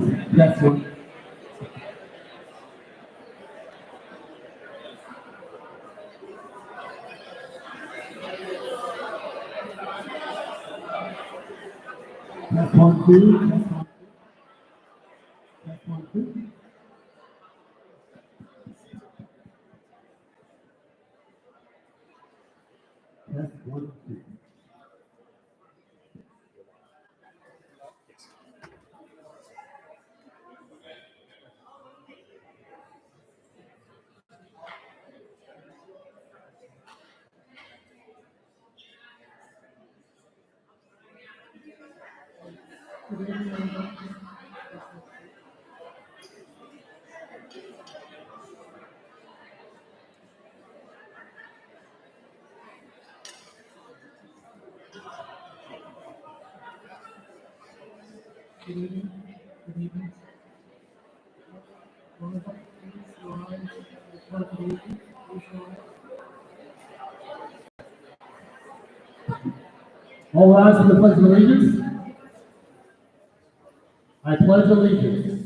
That's one. That's one, two. That's one, two. That's one, two. Good evening. Good evening. All rise for the Pledge of Allegiance. I pledge allegiance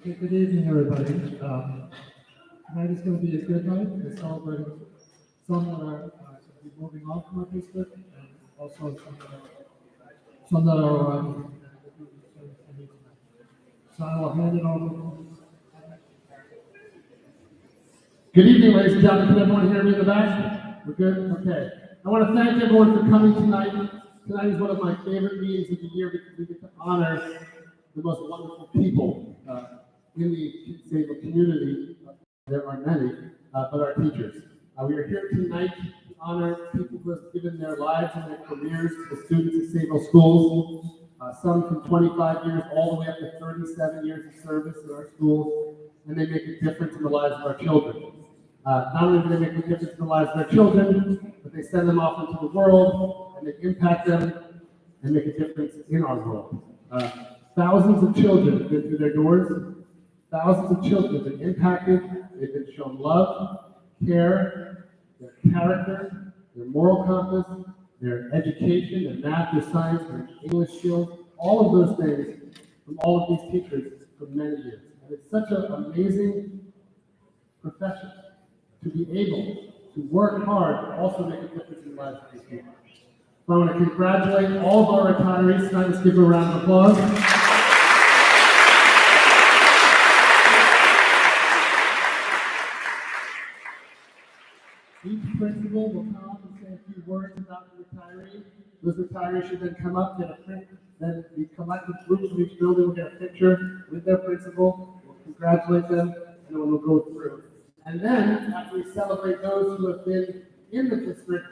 Okay, good evening, everybody. Tonight is going to be a good night. We're celebrating some that are going to be moving on from our district, and also some that are so I will hand it over. Good evening, ladies and gentlemen. Can everyone hear me in the back? We're good? Okay. I want to thank everyone for coming tonight. Tonight is one of my favorite meetings of the year because we get to honor the most wonderful people in the Sayville community. There are many, but our teachers. We are here tonight to honor people who have given their lives and their careers to the students at Sayville schools. Some from 25 years all the way up to 37 years of service in our schools, and they make a difference in the lives of our children. Not only do they make a difference in the lives of our children, but they send them off into the world, and they impact them and make a difference in our world. Thousands of children have been through their doors. Thousands of children have been impacted. They've been shown love, care, their character, their moral compass, their education, their math, their science, their English skills, all of those things from all of these teachers for many years. And it's such an amazing profession to be able to work hard and also make a difference in the lives of these people. So I want to congratulate all of our retirees tonight. Let's give them a round of applause. Each principal will come up and say a few words about the retiree. Those retirees should then come up, get a print, then the collective groups from each building will get a picture with their principal. We'll congratulate them, and then we'll go through. And then, after we celebrate those who have been in the district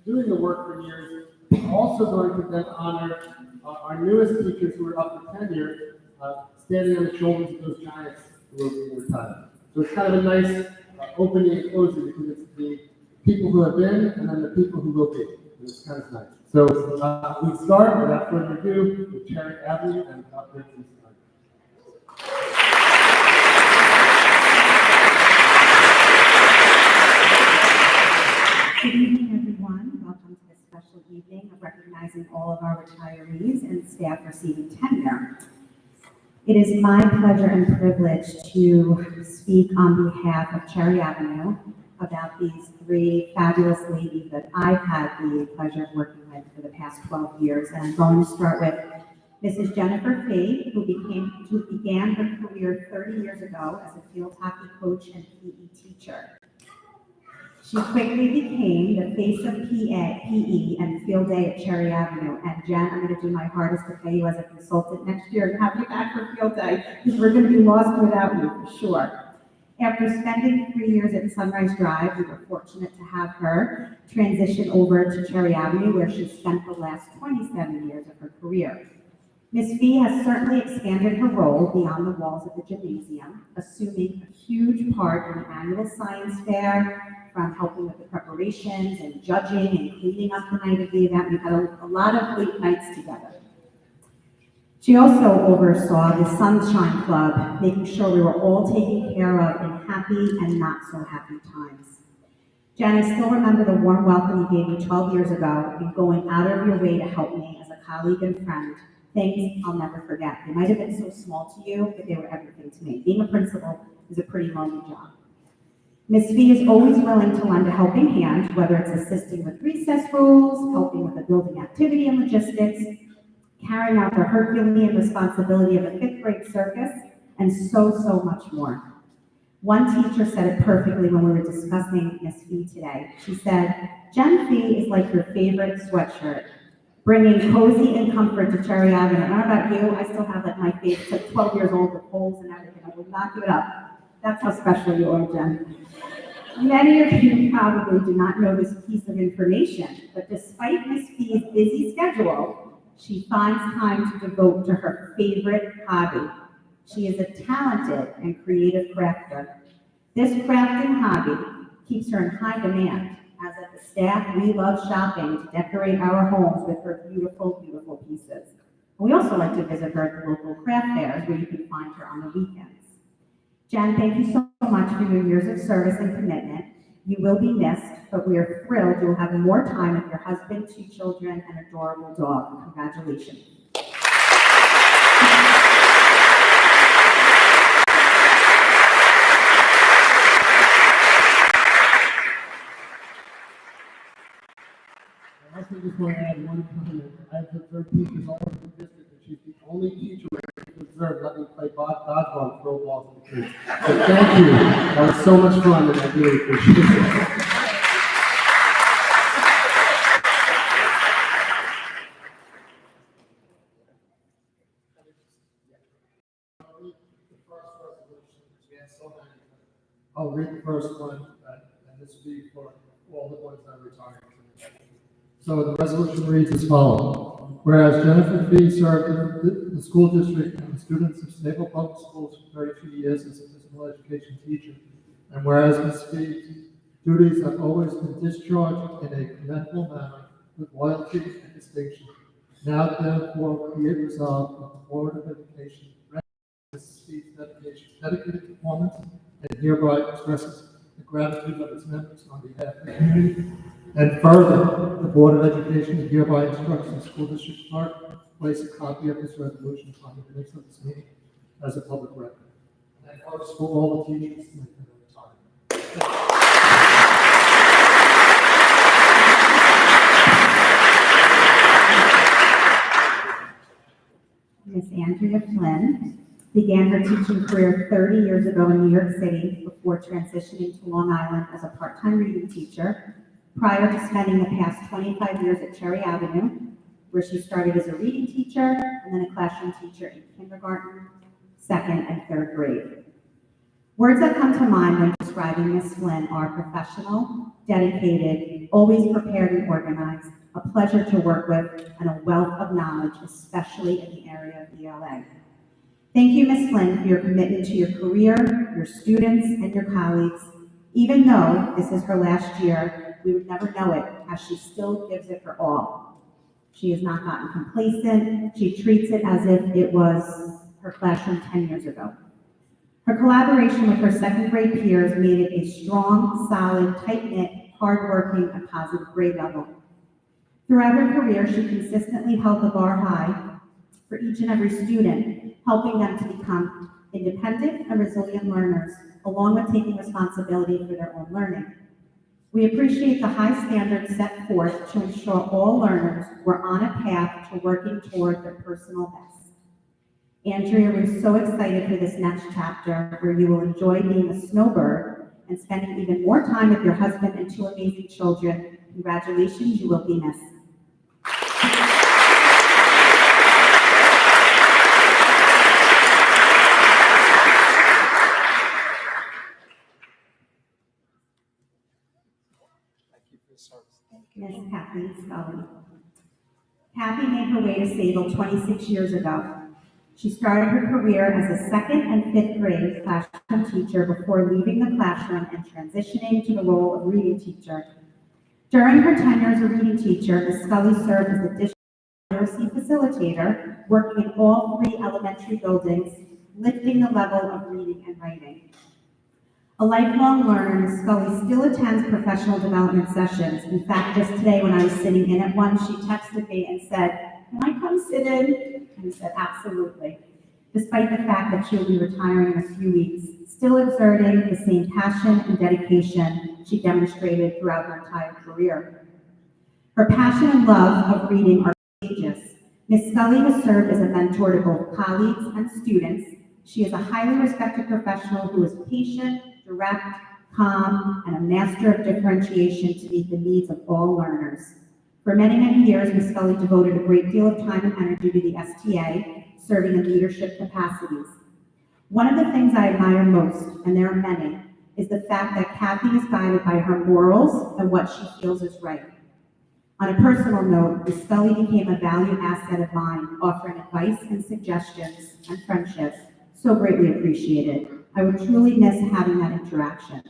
doing the work for years, we're also going to then honor our newest teachers who are up for tenure, standing on the shoulders of those giants who are being retired. So it's kind of a nice opening and closing because it's the people who have been and then the people who will be. And it's kind of nice. So we start, without further ado, with Cherry Avenue and Dr. East. Good evening, everyone. Welcome to this special evening of recognizing all of our retirees and staff receiving tenure. It is my pleasure and privilege to speak on behalf of Cherry Avenue about these three fabulous ladies that I've had the pleasure of working with for the past 12 years. And I'm going to start with Mrs. Jennifer Fade, who began her career 30 years ago as a field hockey coach and PE teacher. She quickly became the face of PE and field day at Cherry Avenue. And Jen, I'm going to do my hardest to pay you as a consultant next year and have you back for field day, because we're going to be lost without you for sure. After spending 3 years at Sunrise Drive, we were fortunate to have her transition over to Cherry Avenue, where she spent the last 27 years of her career. Ms. Fee has certainly expanded her role beyond the walls of the gymnasium, assuming a huge part in the annual science fair, from helping with the preparations and judging and cleaning up the night of the event. We've had a lot of late nights together. She also oversaw the Sunshine Club, making sure we were all taken care of in happy and not so happy times. Jen, I still remember the warm welcome you gave me 12 years ago and going out of your way to help me as a colleague and friend. Things I'll never forget. They might have been so small to you, but they were everything to me. Being a principal is a pretty lonely job. Ms. Fee is always willing to lend a helping hand, whether it's assisting with recess rules, helping with a building activity and logistics, carrying out the Herculean responsibility of a fifth grade circus, and so much more. One teacher said it perfectly when we were discussing Ms. Fee today. She said, Jen Fee is like your favorite sweatshirt, bringing cozy and comfort to Cherry Avenue. I don't know about you, I still have like my favorite, it's like 12 years old with holes and everything. I will not give it up. That's how special you are, Jen. Many of you probably do not know this piece of information, but despite Ms. Fee's busy schedule, she finds time to devote to her favorite hobby. She is a talented and creative crafter. This crafting hobby keeps her in high demand, as at the staff, we love shopping to decorate our homes with her beautiful, beautiful pieces. We also like to visit her at the local craft fairs where you can find her on the weekends. Jen, thank you so much for your years of service and commitment. You will be missed, but we are thrilled you'll have more time with your husband, 2 children, and adorable dog. Congratulations. I also just want to add one comment. I've observed teachers all over the district, and she's the only teacher who observed let me play dodgeball and throw balls at the kids. So thank you. That was so much fun, and I really appreciate it. I'll read the first one, and this will be for all the ones that are retiring. So the resolution reads as follows. Whereas Jennifer Fee served the school district and the students of Sayville Public Schools for 32 years as a physical education teacher, and whereas Ms. Fee's duties have always been discharged in a commendable manner with loyalty and distinction, now therefore be it resolved that the Board of Education recognizes Ms. Fee's dedicated performance and hereby expresses the gratitude of its members on behalf of the community. And further, the Board of Education hereby instructs the school district clerk to place a copy of this resolution on the minutes of this meeting as a public record. And that goes for all the teachers that are retired. Miss Andrea Flynn began her teaching career 30 years ago in New York City before transitioning to Long Island as a part-time reading teacher, prior to spending the past 25 years at Cherry Avenue, where she started as a reading teacher and then a classroom teacher in kindergarten, 2nd, and 3rd grade. Words that come to mind when describing Miss Flynn are professional, dedicated, always prepared and organized, a pleasure to work with, and a wealth of knowledge, especially in the area of ELA. Thank you, Ms. Flynn, for your commitment to your career, your students, and your colleagues. Even though this is her last year, we would never know it, as she still gives it her all. She has not gotten complacent. She treats it as if it was her classroom 10 years ago. Her collaboration with her 2nd grade peers made it a strong, solid, tight-knit, hardworking, and positive grade level. Throughout her career, she consistently held the bar high for each and every student, helping them to become independent and resilient learners, along with taking responsibility for their own learning. We appreciate the high standards set forth to ensure all learners were on a path to working toward their personal best. Andrea, we're so excited for this next chapter where you will enjoy being a snowbird and spending even more time with your husband and 2 amazing children. Congratulations, you will be missed. Miss Kathleen Scully. Kathy made her way to Sayville 26 years ago. She started her career as a 2nd and 5th grade classroom teacher before leaving the classroom and transitioning to the role of reading teacher. During her tenure as a reading teacher, Ms. Scully served as the district literacy facilitator, working in all 3 elementary buildings, lifting the level of reading and writing. A lifelong learner, Ms. Scully still attends professional development sessions. In fact, just today when I was sitting in at one, she texted me and said, "Can I come sit in?" And I said, "Absolutely." Despite the fact that she will be retiring in a few weeks, still exerting the same passion and dedication she demonstrated throughout her entire career. Her passion and love of reading are contagious. Ms. Scully has served as a mentor to both colleagues and students. She is a highly respected professional who is patient, direct, calm, and a master of differentiation to meet the needs of all learners. For many, many years, Ms. Scully devoted a great deal of time and energy to the STA, serving in leadership capacities. One of the things I admire most, and there are many, is the fact that Kathy is guided by her morals and what she feels is right. On a personal note, Ms. Scully became a valued asset of mine, offering advice and suggestions and friendship, so greatly appreciated. I would truly miss having that interaction.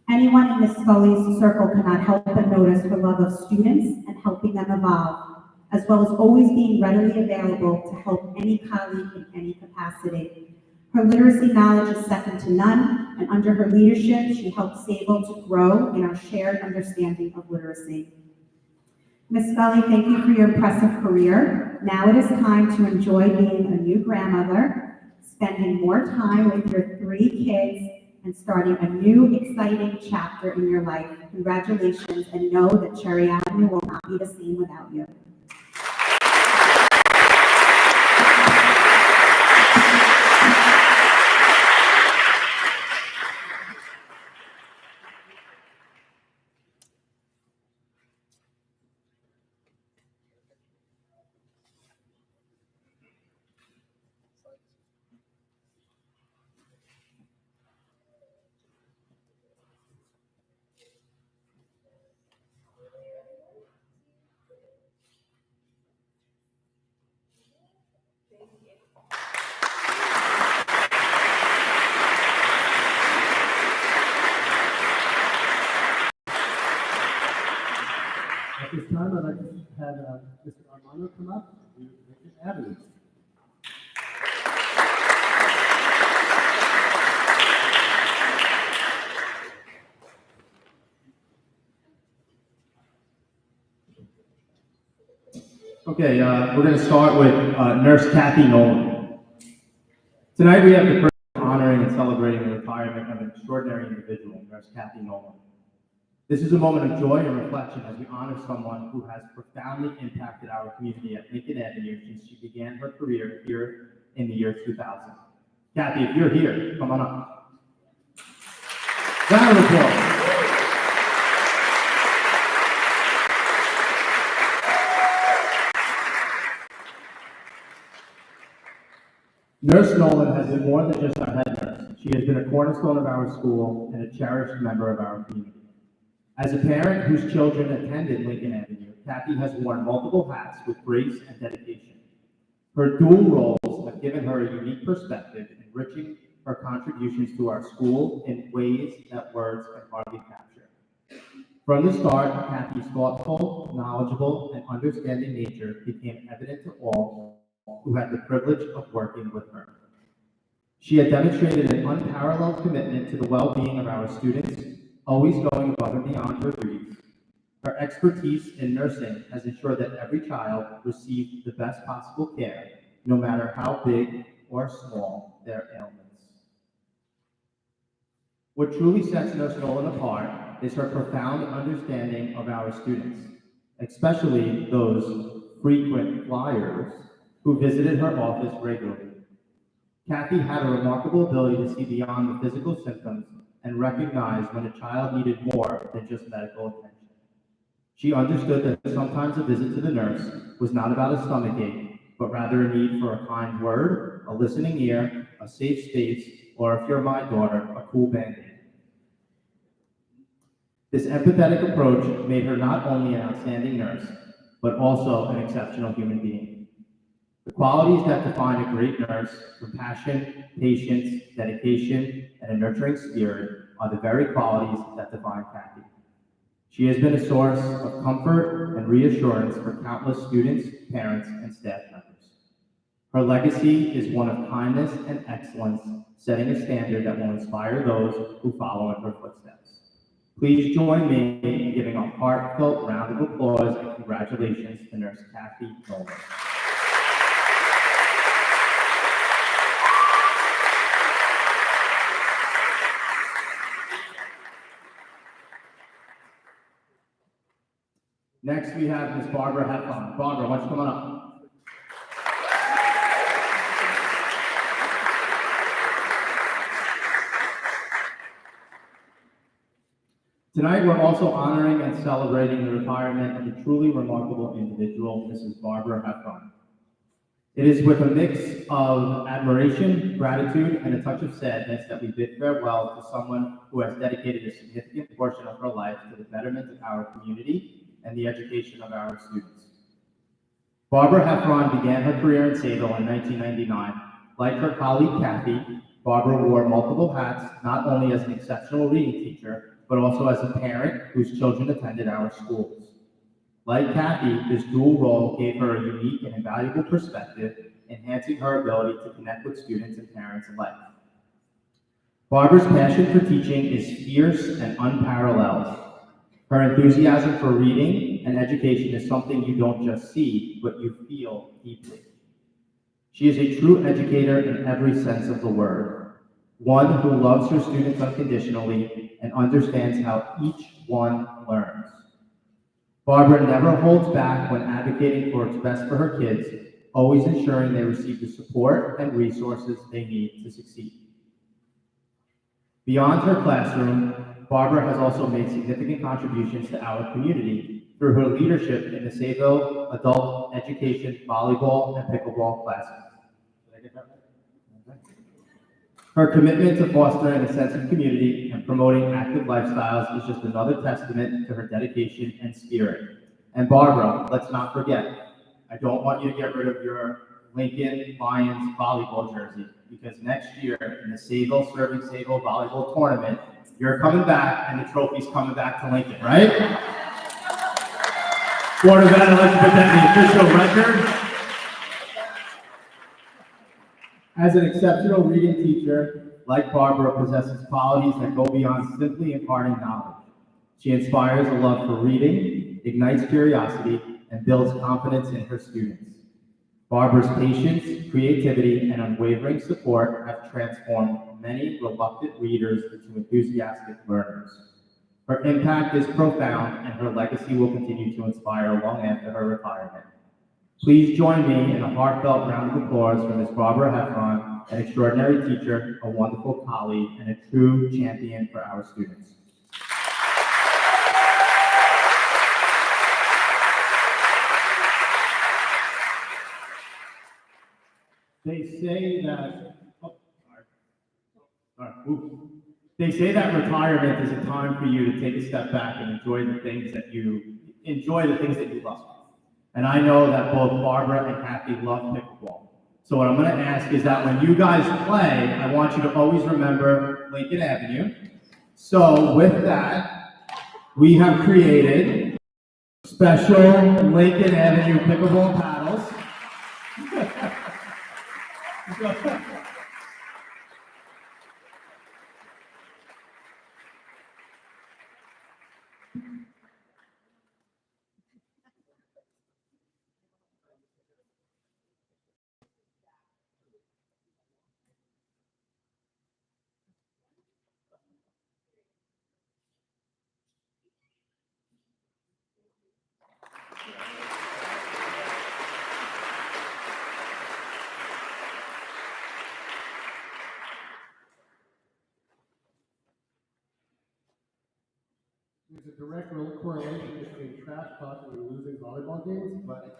Anyone in Ms. Scully's circle cannot help but notice her love of students and helping them evolve, as well as always being readily available to help any colleague in any capacity. Her literacy knowledge is second to none, and under her leadership, she helped Sayville to grow in our shared understanding of literacy. Ms. Scully, thank you for your impressive career. Now it is time to enjoy being a new grandmother, spending more time with your 3 kids, and starting a new, exciting chapter in your life. Congratulations, and know that Cherry Avenue will not be the same without you. At this time, I'd like to have Mr. Armando come up and do Lincoln Avenue. Okay, we're going to start with Nurse Kathy Nolan. Tonight we have the privilege of honoring and celebrating the retirement of an extraordinary individual, Nurse Kathy Nolan. This is a moment of joy and reflection as we honor someone who has profoundly impacted our community at Lincoln Avenue since she began her career here in the year 2000. Kathy, if you're here, come on up. Round of applause. Nurse Nolan has been more than just our head nurse. She has been a cornerstone of our school and a cherished member of our community. As a parent whose children attended Lincoln Avenue, Kathy has worn multiple hats with grace and dedication. Her dual roles have given her a unique perspective, enriching her contributions to our school in ways that words can hardly capture. From the start, Kathy's thoughtful, knowledgeable, and understanding nature became evident to all who had the privilege of working with her. She had demonstrated an unparalleled commitment to the well-being of our students, always going above and beyond her duties. Her expertise in nursing has ensured that every child received the best possible care, no matter how big or small their ailments. What truly sets Nurse Nolan apart is her profound understanding of our students, especially those frequent flyers who visited her office regularly. Kathy had a remarkable ability to see beyond the physical symptoms and recognize when a child needed more than just medical attention. She understood that sometimes a visit to the nurse was not about a stomachache, but rather a need for a kind word, a listening ear, a safe space, or if you're my daughter, a cool Band-Aid. This empathetic approach made her not only an outstanding nurse, but also an exceptional human being. The qualities that define a great nurse, compassion, patience, dedication, and a nurturing spirit, are the very qualities that define Kathy. She has been a source of comfort and reassurance for countless students, parents, and staff members. Her legacy is one of kindness and excellence, setting a standard that will inspire those who follow in her footsteps. Please join me in giving a heartfelt round of applause and congratulations to Nurse Kathy Nolan. Next, we have Ms. Barbara Heffron. Barbara, why don't you come on up? Tonight, we're also honoring and celebrating the retirement of a truly remarkable individual, Mrs. Barbara Heffron. It is with a mix of admiration, gratitude, and a touch of sadness that we bid farewell to someone who has dedicated a significant portion of her life to the betterment of our community and the education of our students. Barbara Heffron began her career in Sayville in 1999. Like her colleague Kathy, Barbara wore multiple hats, not only as an exceptional reading teacher, but also as a parent whose children attended our schools. Like Kathy, this dual role gave her a unique and invaluable perspective, enhancing her ability to connect with students and parents alike. Barbara's passion for teaching is fierce and unparalleled. Her enthusiasm for reading and education is something you don't just see, but you feel deeply. She is a true educator in every sense of the word, one who loves her students unconditionally and understands how each one learns. Barbara never holds back when advocating for what's best for her kids, always ensuring they receive the support and resources they need to succeed. Beyond her classroom, Barbara has also made significant contributions to our community through her leadership in the Sayville adult education volleyball and pickleball classes. Did I get that right? Okay. Her commitment to fostering a sense of community and promoting active lifestyles is just another testament to her dedication and spirit. And Barbara, let's not forget, I don't want you to get rid of your Lincoln Lions volleyball jersey, because next year in the Sayville Serving Sayville volleyball tournament, you're coming back and the trophy's coming back to Lincoln, right? Board of Ed, I'd like to put that in the official record. As an exceptional reading teacher, like Barbara possesses qualities that go beyond simply imparting knowledge. She inspires a love for reading, ignites curiosity, and builds confidence in her students. Barbara's patience, creativity, and unwavering support have transformed many reluctant readers into enthusiastic learners. Her impact is profound, and her legacy will continue to inspire long after her retirement. Please join me in a heartfelt round of applause for Ms. Barbara Heffron, an extraordinary teacher, a wonderful colleague, and a true champion for our students. They say that, They say that retirement is a time for you to take a step back and enjoy the things that you love. And I know that both Barbara and Kathy love pickleball. So what I'm going to ask is that when you guys play, I want you to always remember Lincoln Avenue. So with that, we have created special Lincoln Avenue pickleball paddles. There's a direct correlation between trash talk and losing volleyball games, but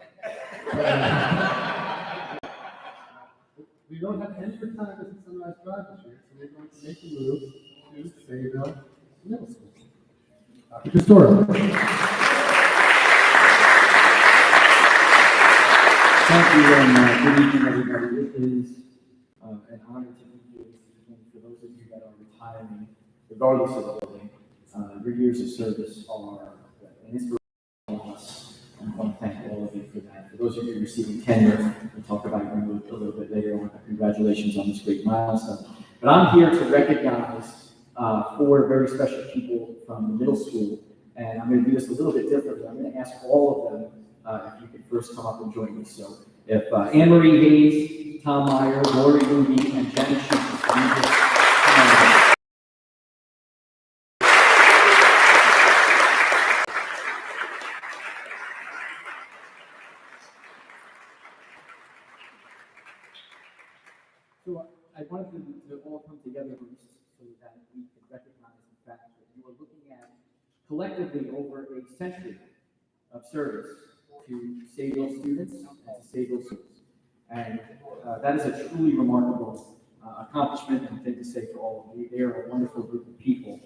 we don't have any retirees at Sunrise Drive this year, so we're going to make a move to Sayville Middle School. Dr. Castoro. Thank you, and good evening, everybody. It is an honor to be here, and for those of you that are retiring, regardless of the building, your years of service are inspiration for all of us. And I want to thank all of you for that. For those of you receiving tenure, we'll talk about you a little bit later on. Congratulations on this great milestone. But I'm here to recognize four very special people from the middle school, and I'm going to do this a little bit differently. I'm going to ask all of them if you could first come up and join me. So if Anne-Marie Hayes, Tom Meyer, Lori Ruby, and Jenny Schultz come on. So I wanted to all come together so that we could recognize the fact that you are looking at collectively over a century of service to Sayville students and to Sayville schools. And that is a truly remarkable accomplishment and thing to say for all of you. They are a wonderful group of people.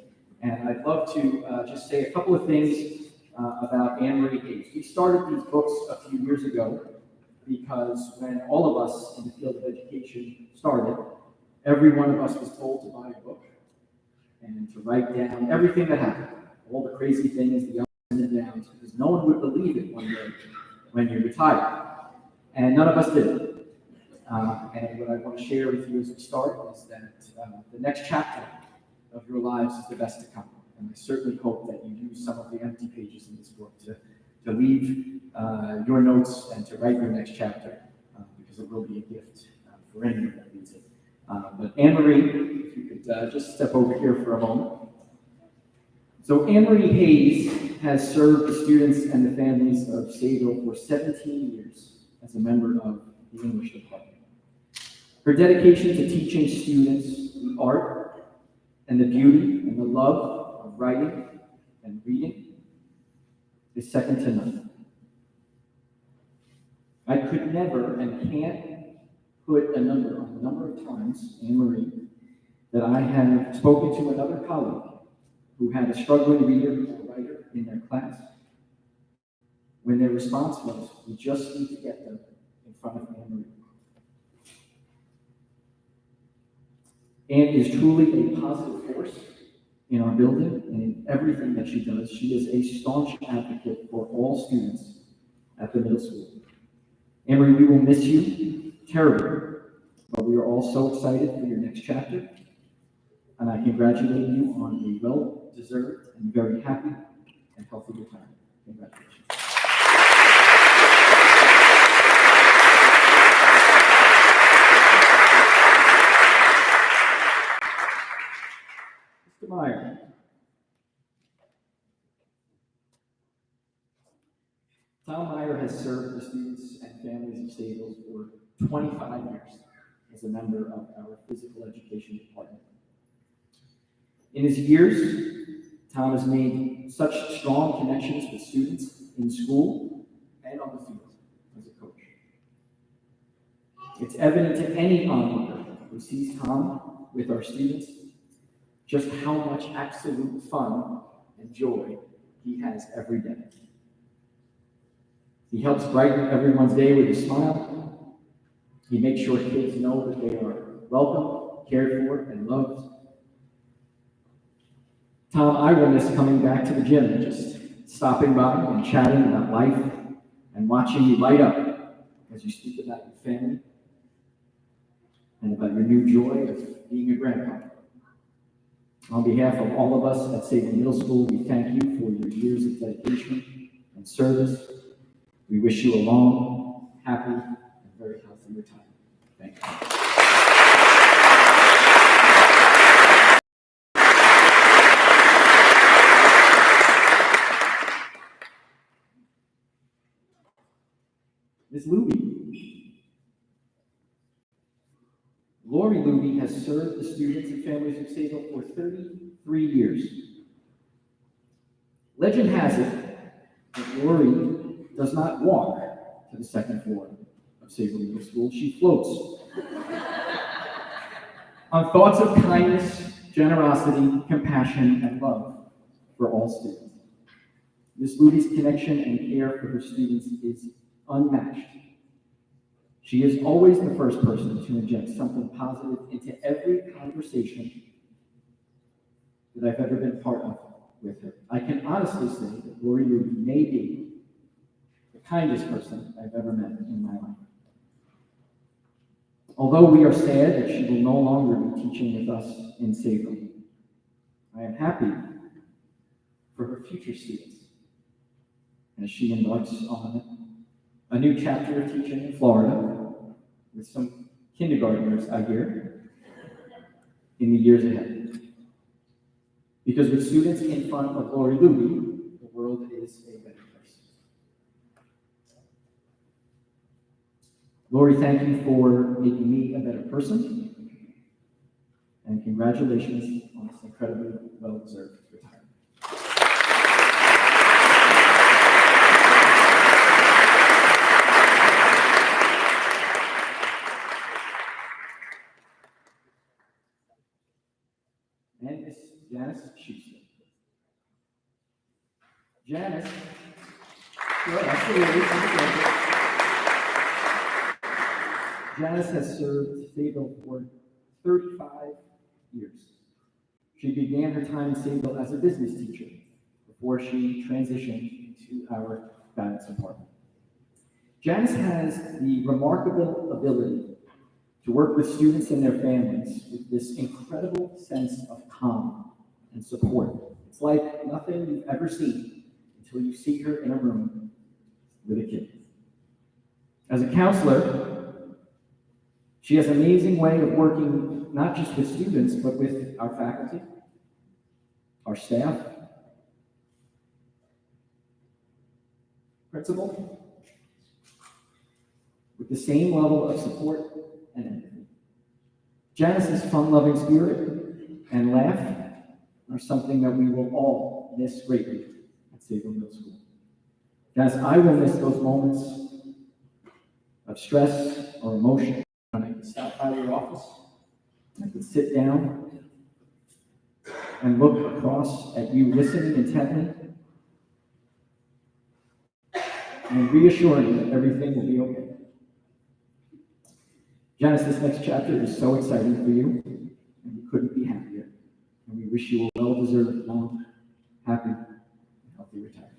And I'd love to just say a couple of things about Anne-Marie Hayes. We started these books a few years ago because when all of us in the field of education started, every one of us was told to buy a book and to write down everything that happened, all the crazy things, the ups and the downs, because no one would believe it one day when you retired. And none of us did it. And what I want to share with you as we start is that the next chapter of your lives is the best to come. And I certainly hope that you use some of the empty pages in this book to leave your notes and to write your next chapter, because it will be a gift for anyone that reads it. But Anne-Marie, if you could just step over here for a moment. So Anne-Marie Hayes has served the students and the families of Sayville for 17 years as a member of the English department. Her dedication to teaching students the art and the beauty and the love of writing and reading is second to none. I could never and can't put a number on the number of times, Anne-Marie, that I have spoken to another colleague who had a struggling reader or writer in their class, when their response was, "We just need to get them in front of Anne-Marie." Anne is truly a positive force in our building and in everything that she does. She is a staunch advocate for all students at the middle school. Anne-Marie, we will miss you terribly, but we are all so excited for your next chapter, and I congratulate you on a well-deserved and very happy and healthy retirement. Congratulations. Mr. Meyer. Tom Meyer has served the students and families of Sayville for 25 years as a member of our physical education department. In his years, Tom has made such strong connections with students in school and on the field as a coach. It's evident to any onlooker who sees Tom with our students just how much absolute fun and joy he has every day. He helps brighten everyone's day with a smile. He makes sure kids know that they are welcome, cared for, and loved. Tom, I will miss coming back to the gym and just stopping by and chatting about life and watching you light up as you speak about your family and about your new joy of being a grandpa. On behalf of all of us at Sayville Middle School, we thank you for your years of dedication and service. We wish you a long, happy, and very healthy retirement. Thank you. Ms. Luby. Lori Luby has served the students and families of Sayville for 33 years. Legend has it that Lori does not walk to the second floor of Sayville Middle School. She floats on thoughts of kindness, generosity, compassion, and love for all students. Ms. Luby's connection and care for her students is unmatched. She is always the first person to inject something positive into every conversation that I've ever been part of with her. I can honestly say that Lori Ruby may be the kindest person I've ever met in my life. Although we are sad that she will no longer be teaching with us in Sayville, I am happy for her future students as she embarks on a new chapter of teaching in Florida with some kindergartners, I hear, in the years ahead. Because with students in front of Lori Ruby, the world is a better place. Lori, thank you for making me a better person, and congratulations on this incredibly well-deserved retirement. And Miss Janice Schuster. Janice, sure, absolutely. Janice has served Sayville for 35 years. She began her time in Sayville as a business teacher before she transitioned into our guidance department. Janice has the remarkable ability to work with students and their families with this incredible sense of calm and support. It's like nothing you've ever seen until you see her in a room with a kid. As a counselor, she has an amazing way of working not just with students, but with our faculty, our staff, principal, with the same level of support and empathy. Janice's fun-loving spirit and laugh are something that we will all miss greatly at Sayville Middle School. Janice, I will miss those moments of stress or emotion when I can stop by your office, I can sit down and look across at you listening intently and reassuring that everything will be okay. Janice, this next chapter is so exciting for you, and we couldn't be happier. And we wish you a well-deserved, long, happy, and healthy retirement.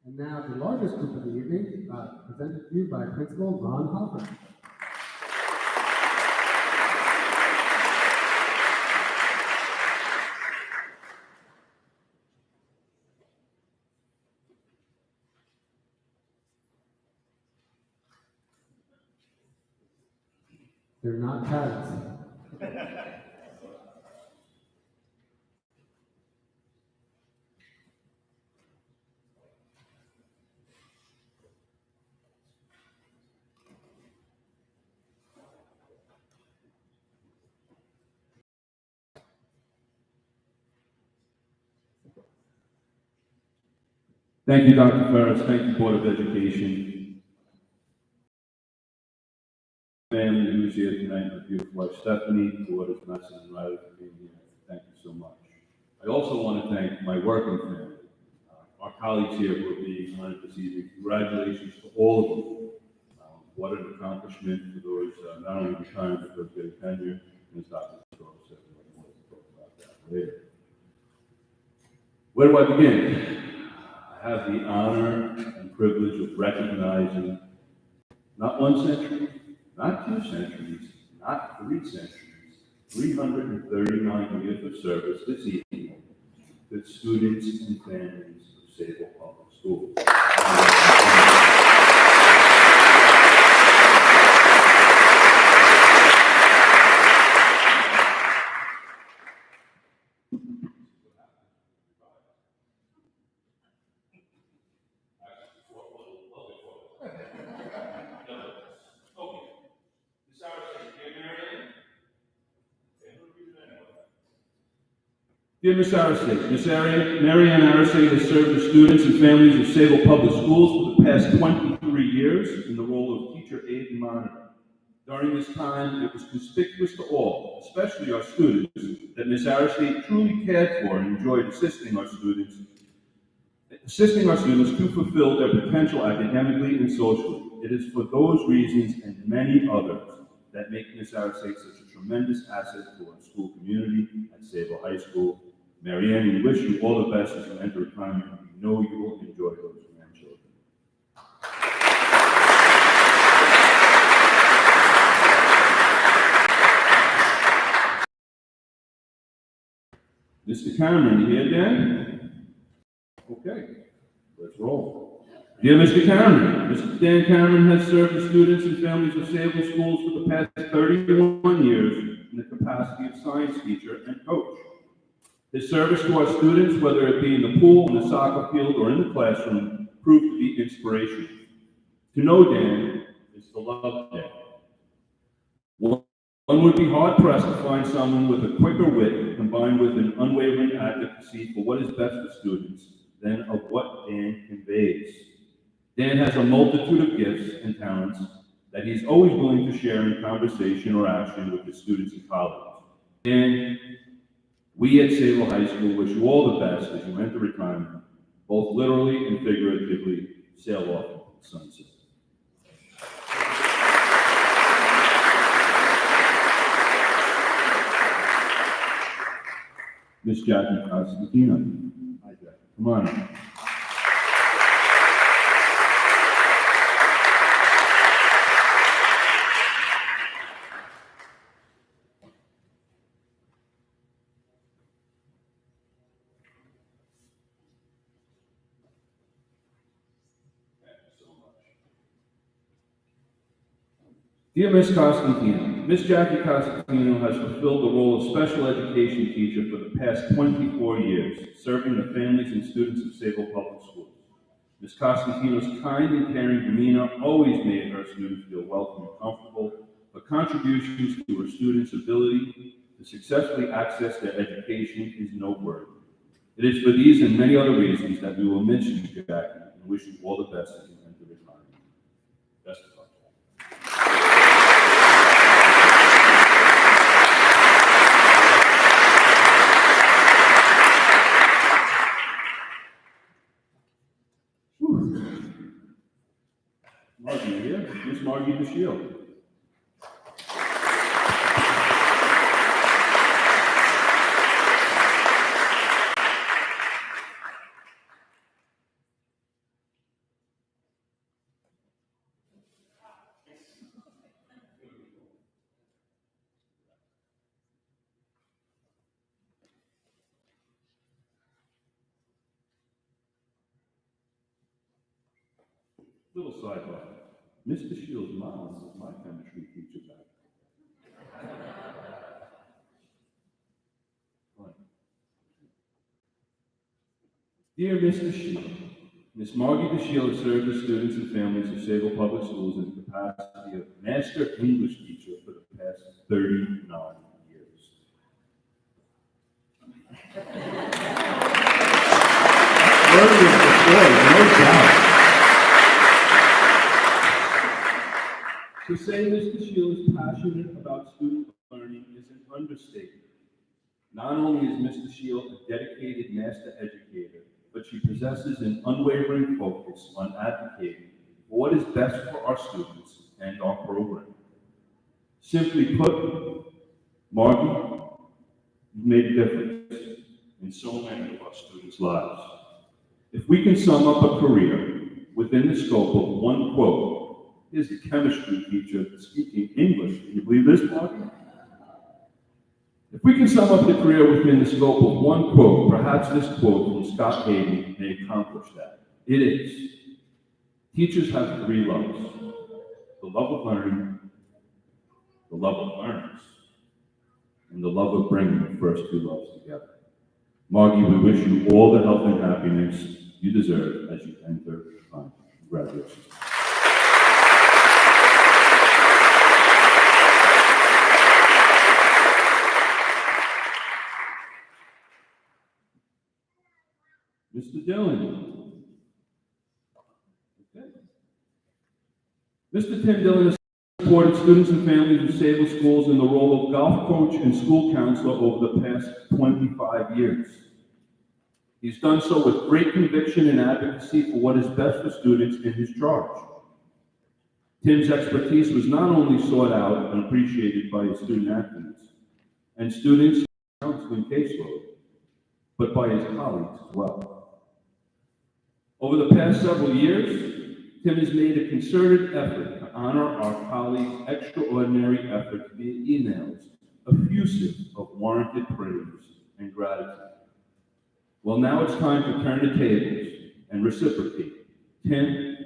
And now the largest group of the evening, presented to you by Principal Ron Hopper. They're not pads. Thank you, Dr. Ferris. Thank you, Board of Education. Family who's here tonight, my beautiful wife Stephanie, daughters Madison and Riley for being here. Thank you so much. I also want to thank my working family, our colleagues here who are being honored this evening. Congratulations to all of you. What an accomplishment for those not only retiring but those getting tenure. And as Dr. Ferris said, we'll talk about that later. Where do I begin? I have the honor and privilege of recognizing not one century, not 2 centuries, not 3 centuries, 339 years of service this evening to students and families of Sayville Public Schools. Dear Ms. Aristide, Mary Ann Aristide has served the students and families of Sayville Public Schools for the past 23 years in the role of teacher, aide, and monitor. During this time, it was conspicuous to all, especially our students, that Ms. Aristide truly cared for and enjoyed assisting our students to fulfill their potential academically and socially. It is for those reasons and many others that make Ms. Aristide such a tremendous asset to our school community at Sayville High School. Mary Ann, we wish you all the best as you enter retirement. We know you will enjoy those grandchildren. Mr. Cameron, you here, Dan? Okay, let's roll. Dear Mr. Cameron, Mr. Dan Cameron has served the students and families of Sayville schools for the past 31 years in the capacity of science teacher and coach. His service to our students, whether it be in the pool, in the soccer field, or in the classroom, proved to be inspirational. To know Dan is to love Dan. One would be hard-pressed to find someone with a quicker wit combined with an unwavering advocacy for what is best for students than of what Dan conveys. Dan has a multitude of gifts and talents that he's always willing to share in conversation or action with his students and colleagues. And we at Sayville High School wish you all the best as you enter retirement, both literally and figuratively sail off into the sunset. Miss Jackie Constantino. Hi, Jackie. Come on up. Dear Ms. Costantino, Ms. Jackie Costantino has fulfilled the role of special education teacher for the past 24 years, serving the families and students of Sayville Public Schools. Ms. Costantino's kind and caring demeanor always made her students feel welcome and comfortable. Her contributions to her students' ability to successfully access their education is noteworthy. It is for these and many other reasons that we will mention you, Jackie, and wish you all the best as you enter retirement. Best of luck. Margie here, Miss Margie DeShield. Little sidebar. Mr. Shield's mom was my chemistry teacher back. Right. Dear Mr. Shield, Miss Margie DeShield served the students and families of Sayville Public Schools in the capacity of Master English teacher for the past 39 years. Worthy of the boy, no doubt. To say Mr. Shield is passionate about student learning is an understatement. Not only is Mr. Shield a dedicated master educator, but she possesses an unwavering focus on advocating for what is best for our students and our program. Simply put, Margie, you've made a difference in so many of our students' lives. If we can sum up a career within the scope of one quote, here's the chemistry teacher speaking English. Can you believe this, Margie? If we can sum up the career within the scope of one quote, perhaps this quote from Scott Hayden may accomplish that. It is, teachers have three loves: the love of learning, the love of learners, and the love of bringing the first two loves together. Margie, we wish you all the health and happiness you deserve as you enter retirement. Congratulations. Mr. Tim Dillon has supported students and families of Sayville schools in the role of golf coach and school counselor over the past 25 years. He's done so with great conviction and advocacy for what is best for students in his charge. Tim's expertise was not only sought out and appreciated by his student athletes and students in counseling caseload, but by his colleagues as well. Over the past several years, Tim has made a concerted effort to honor our colleagues' extraordinary efforts via emails, effusive of warranted praise and gratitude. Well, now it's time to turn the tables and reciprocate. Tim,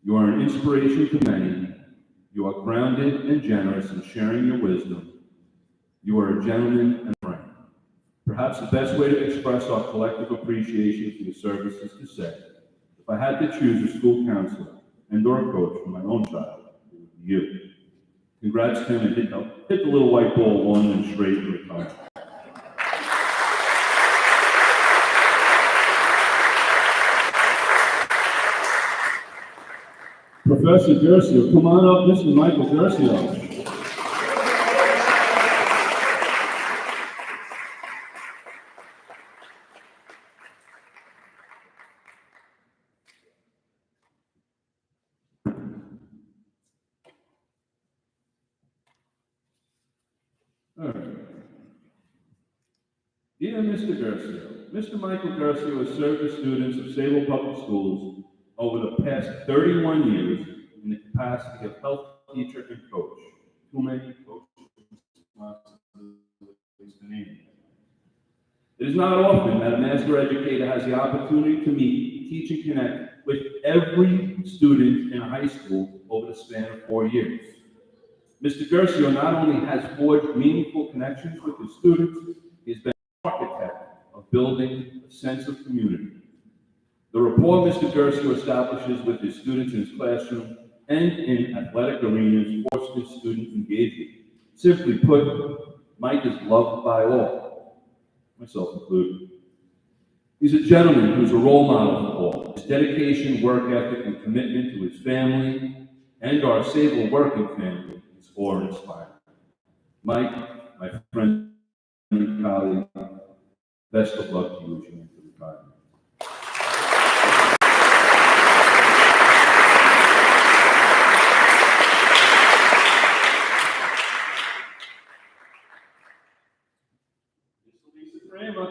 you are an inspiration to many. You are grounded and generous in sharing your wisdom. You are a gentleman and a friend. Perhaps the best way to express our collective appreciation for your service is to say, if I had to choose a school counselor and or a coach for my own child, it would be you. Congrats, Tim, and hit the little white ball long and straight in retirement. Professor Gercio, come on up, Mr. Michael Gercio. All right. Dear Mr. Gercio, Mr. Michael Gercio has served the students of Sayville Public Schools over the past 31 years in the capacity of health teacher and coach. Too many coaches to name. It is not often that a master educator has the opportunity to meet, teach, and connect with every student in a high school over the span of 4 years. Mr. Gercio not only has forged meaningful connections with his students, he has been an architect of building a sense of community. The rapport Mr. Gercio establishes with his students in his classroom and in athletic arenas fosters student engagement. Simply put, Mike is loved by all, myself included. He's a gentleman who's a role model for all. His dedication, work ethic, and commitment to his family and our Sayville working family is awe-inspiring. Mike, my friend and colleague, best of luck to you as you enter retirement.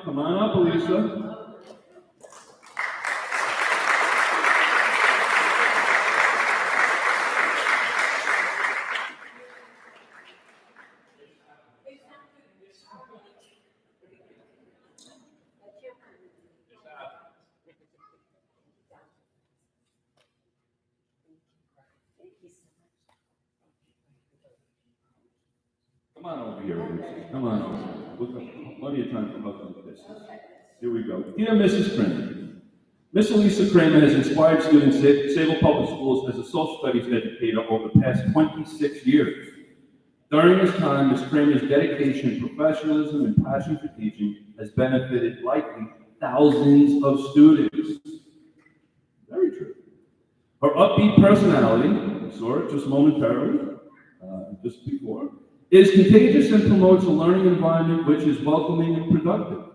Come on up, Elisa. Come on over here, Elisa. Come on over here. Plenty of time for hugs and kisses. Here we go. Dear Mrs. Kramer, Miss Elisa Kramer has inspired students at Sayville Public Schools as a social studies educator over the past 26 years. During this time, Ms. Kramer's dedication, professionalism, and passion for teaching has benefited likely thousands of students. Very true. Her upbeat personality, I saw it just momentarily, just before, is contagious and promotes a learning environment which is welcoming and productive.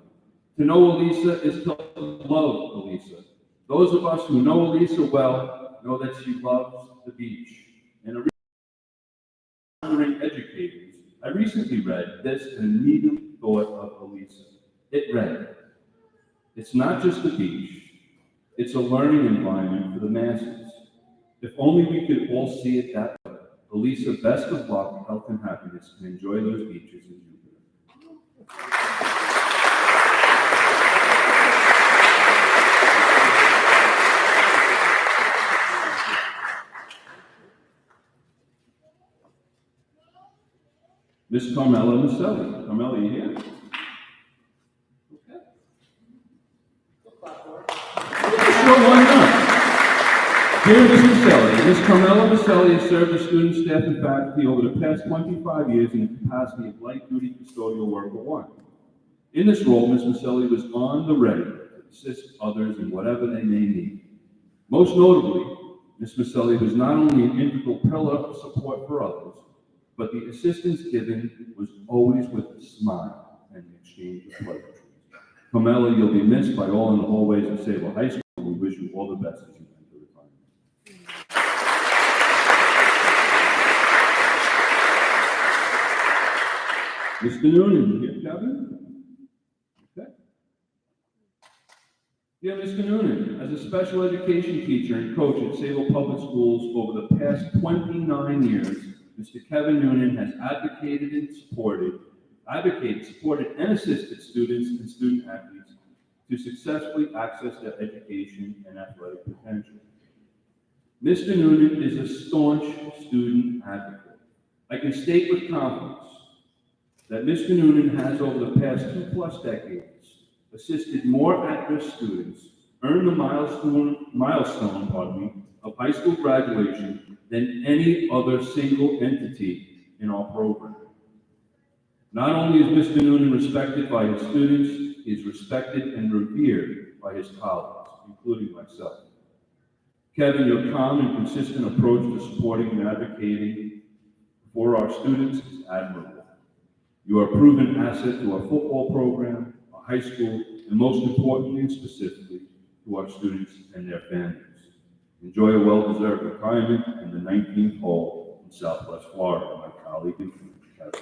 To know Elisa is to love Elisa. Those of us who know Elisa well know that she loves the beach. And educators, I recently read this and immediately thought of Elisa. It read, it's not just the beach, it's a learning environment for the masses. If only we could all see it that way. Elisa, best of luck, health and happiness, and enjoy those beaches in Jupiter. Miss Carmela Maselli. Carmela, you here? Okay. Sure, why not? Dear Ms. Maselli, Ms. Carmela Maselli has served the students, staff, and faculty over the past 25 years in the capacity of light-duty custodial worker 1. In this role, Ms. Maselli was on the ready to assist others in whatever they may need. Most notably, Ms. Maselli was not only an integral pillar of support for others, but the assistance given was always with a smile and an exchange of pleasantries. Carmela, you'll be missed by all in the hallways of Sayville High School. We wish you all the best as you enter retirement. Mr. Noonan, here, Kevin? Okay. Dear Mr. Noonan, as a special education teacher and coach at Sayville Public Schools over the past 29 years, Mr. Kevin Noonan has advocated, supported, and assisted students and student athletes to successfully access their education and athletic potential. Mr. Noonan is a staunch student advocate. I can state with confidence that Mr. Noonan has, over the past 2+ decades, assisted more at-risk students earn the milestone of high school graduation than any other single entity in our program. Not only is Mr. Noonan respected by his students, he is respected and revered by his colleagues, including myself. Kevin, your calm and consistent approach to supporting and advocating for our students is admirable. You are a proven asset to our football program, our high school, and most importantly and specifically, to our students and their families. Enjoy a well-deserved retirement in the 19th hole in Southwest Florida, my colleague and friend, Kevin.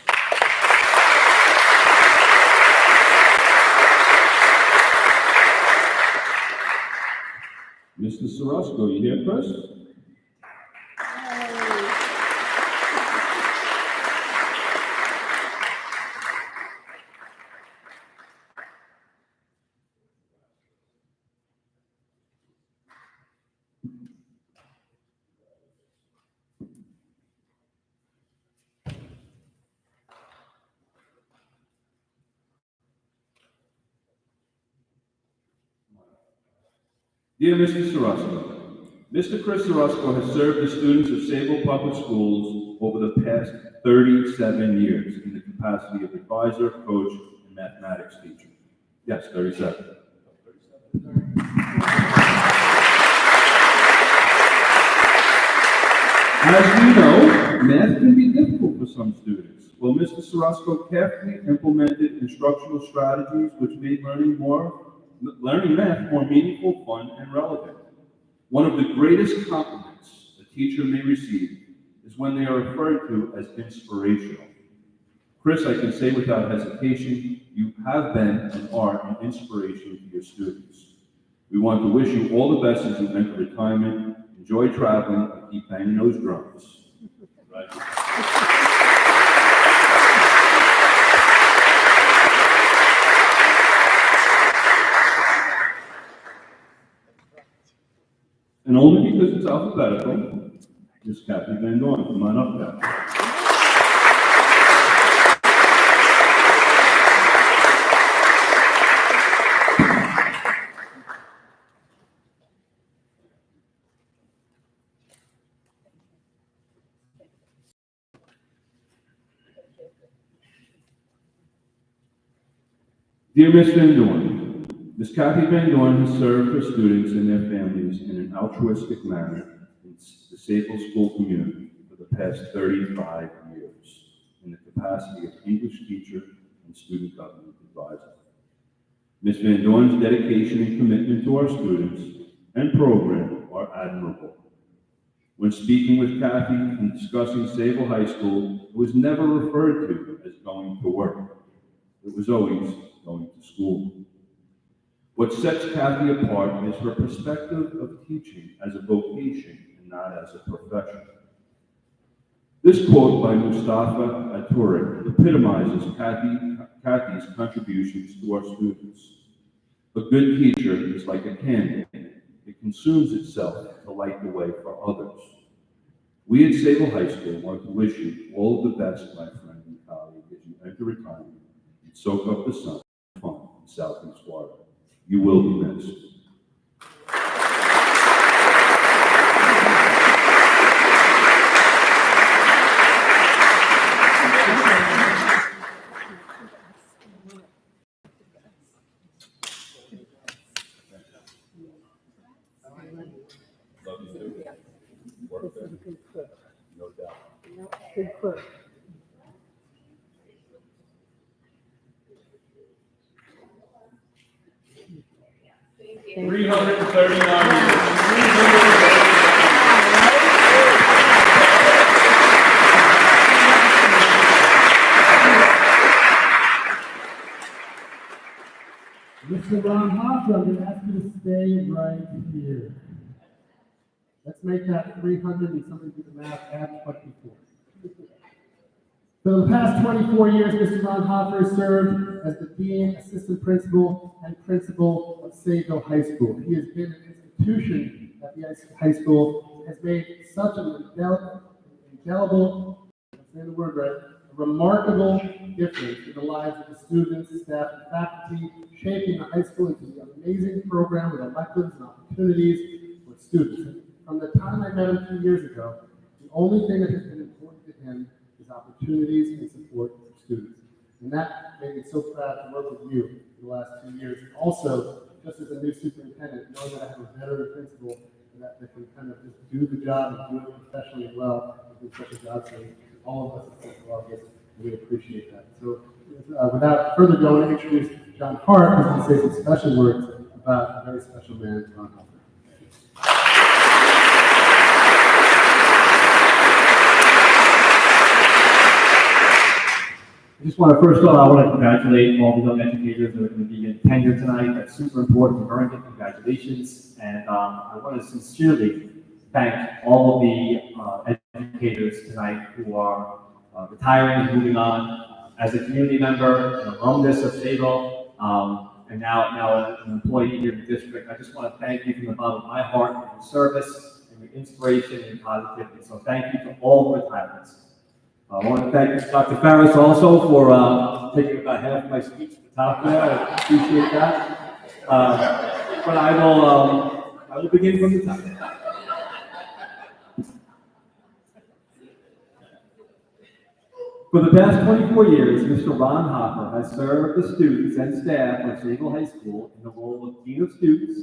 Mr. Sarosco, you here, Chris? Dear Mr. Sarosco, Mr. Chris Sarosco has served the students of Sayville Public Schools over the past 37 years in the capacity of advisor, coach, and mathematics teacher. Yes, 37. As we know, math can be difficult for some students. Well, Mr. Sarosco carefully implemented instructional strategies which made learning math more meaningful, fun, and relevant. One of the greatest compliments a teacher may receive is when they are referred to as inspirational. Chris, I can say without hesitation, you have been and are an inspiration to your students. We want to wish you all the best as you enter retirement. Enjoy traveling and keep banging those drums. Right. And only because it's alphabetical, Miss Kathy Van Dorn, come on up, Kathy. Dear Miss Van Dorn, Ms. Kathy Van Dorn has served her students and their families in an altruistic manner in the Sayville school community for the past 35 years in the capacity of English teacher and student government advisor. Ms. Van Dorn's dedication and commitment to our students and program are admirable. When speaking with Kathy and discussing Sayville High School, it was never referred to as going to work. It was always going to school. What sets Kathy apart is her perspective of teaching as a vocation and not as a profession. This quote by Mustafa Aturik epitomizes Kathy's contributions to our students. A good teacher is like a candle. It consumes itself to light the way for others. We at Sayville High School want to wish you all of the best, my friend and colleague, as you enter retirement and soak up the sun and fun in Southeast Florida. You will be missed. Love you too. Work there? No doubt. Good cook. 339 years. Mr. Ron Hoffer, I'm going to ask you to stay right here. Let's make that 300 and somebody do the math, add 24. For the past 24 years, Mr. Ron Hoffer has served as the Dean, Assistant Principal, and Principal of Sayville High School. He has been an institution at the high school, has made such an indelible, I'm saying the word right, a remarkable difference in the lives of the students, staff, and faculty, shaping the high school into an amazing program with electives and opportunities for students. From the time I met him 2 years ago, the only thing that has been important to him is opportunities and support for students. And that made me so proud to work with you in the last 2 years. Also, just as a new superintendent, knowing that I have a veteran principal that can kind of just do the job and do it professionally and well, and do such a job, so all of us at Central August, we appreciate that. So without further ado, I want to introduce John Hart, who's going to say some special words about a very special man, Ron Hoffer. I just want to, first of all, I want to congratulate all the young educators that are going to be in tenure tonight. That's super important to earn it. Congratulations. And I want to sincerely thank all of the educators tonight who are retiring, moving on. As a community member, an alumnus of Sayville, and now an employee here in the district, I just want to thank you from the bottom of my heart for your service and your inspiration and positivity. So thank you to all the retirements. I want to thank Dr. Farris also for taking about half of my speech at the top there. I appreciate that. But I will begin from the top. For the past 24 years, Mr. Ron Hoffer has served the students and staff of Sayville High School in the role of Dean of Students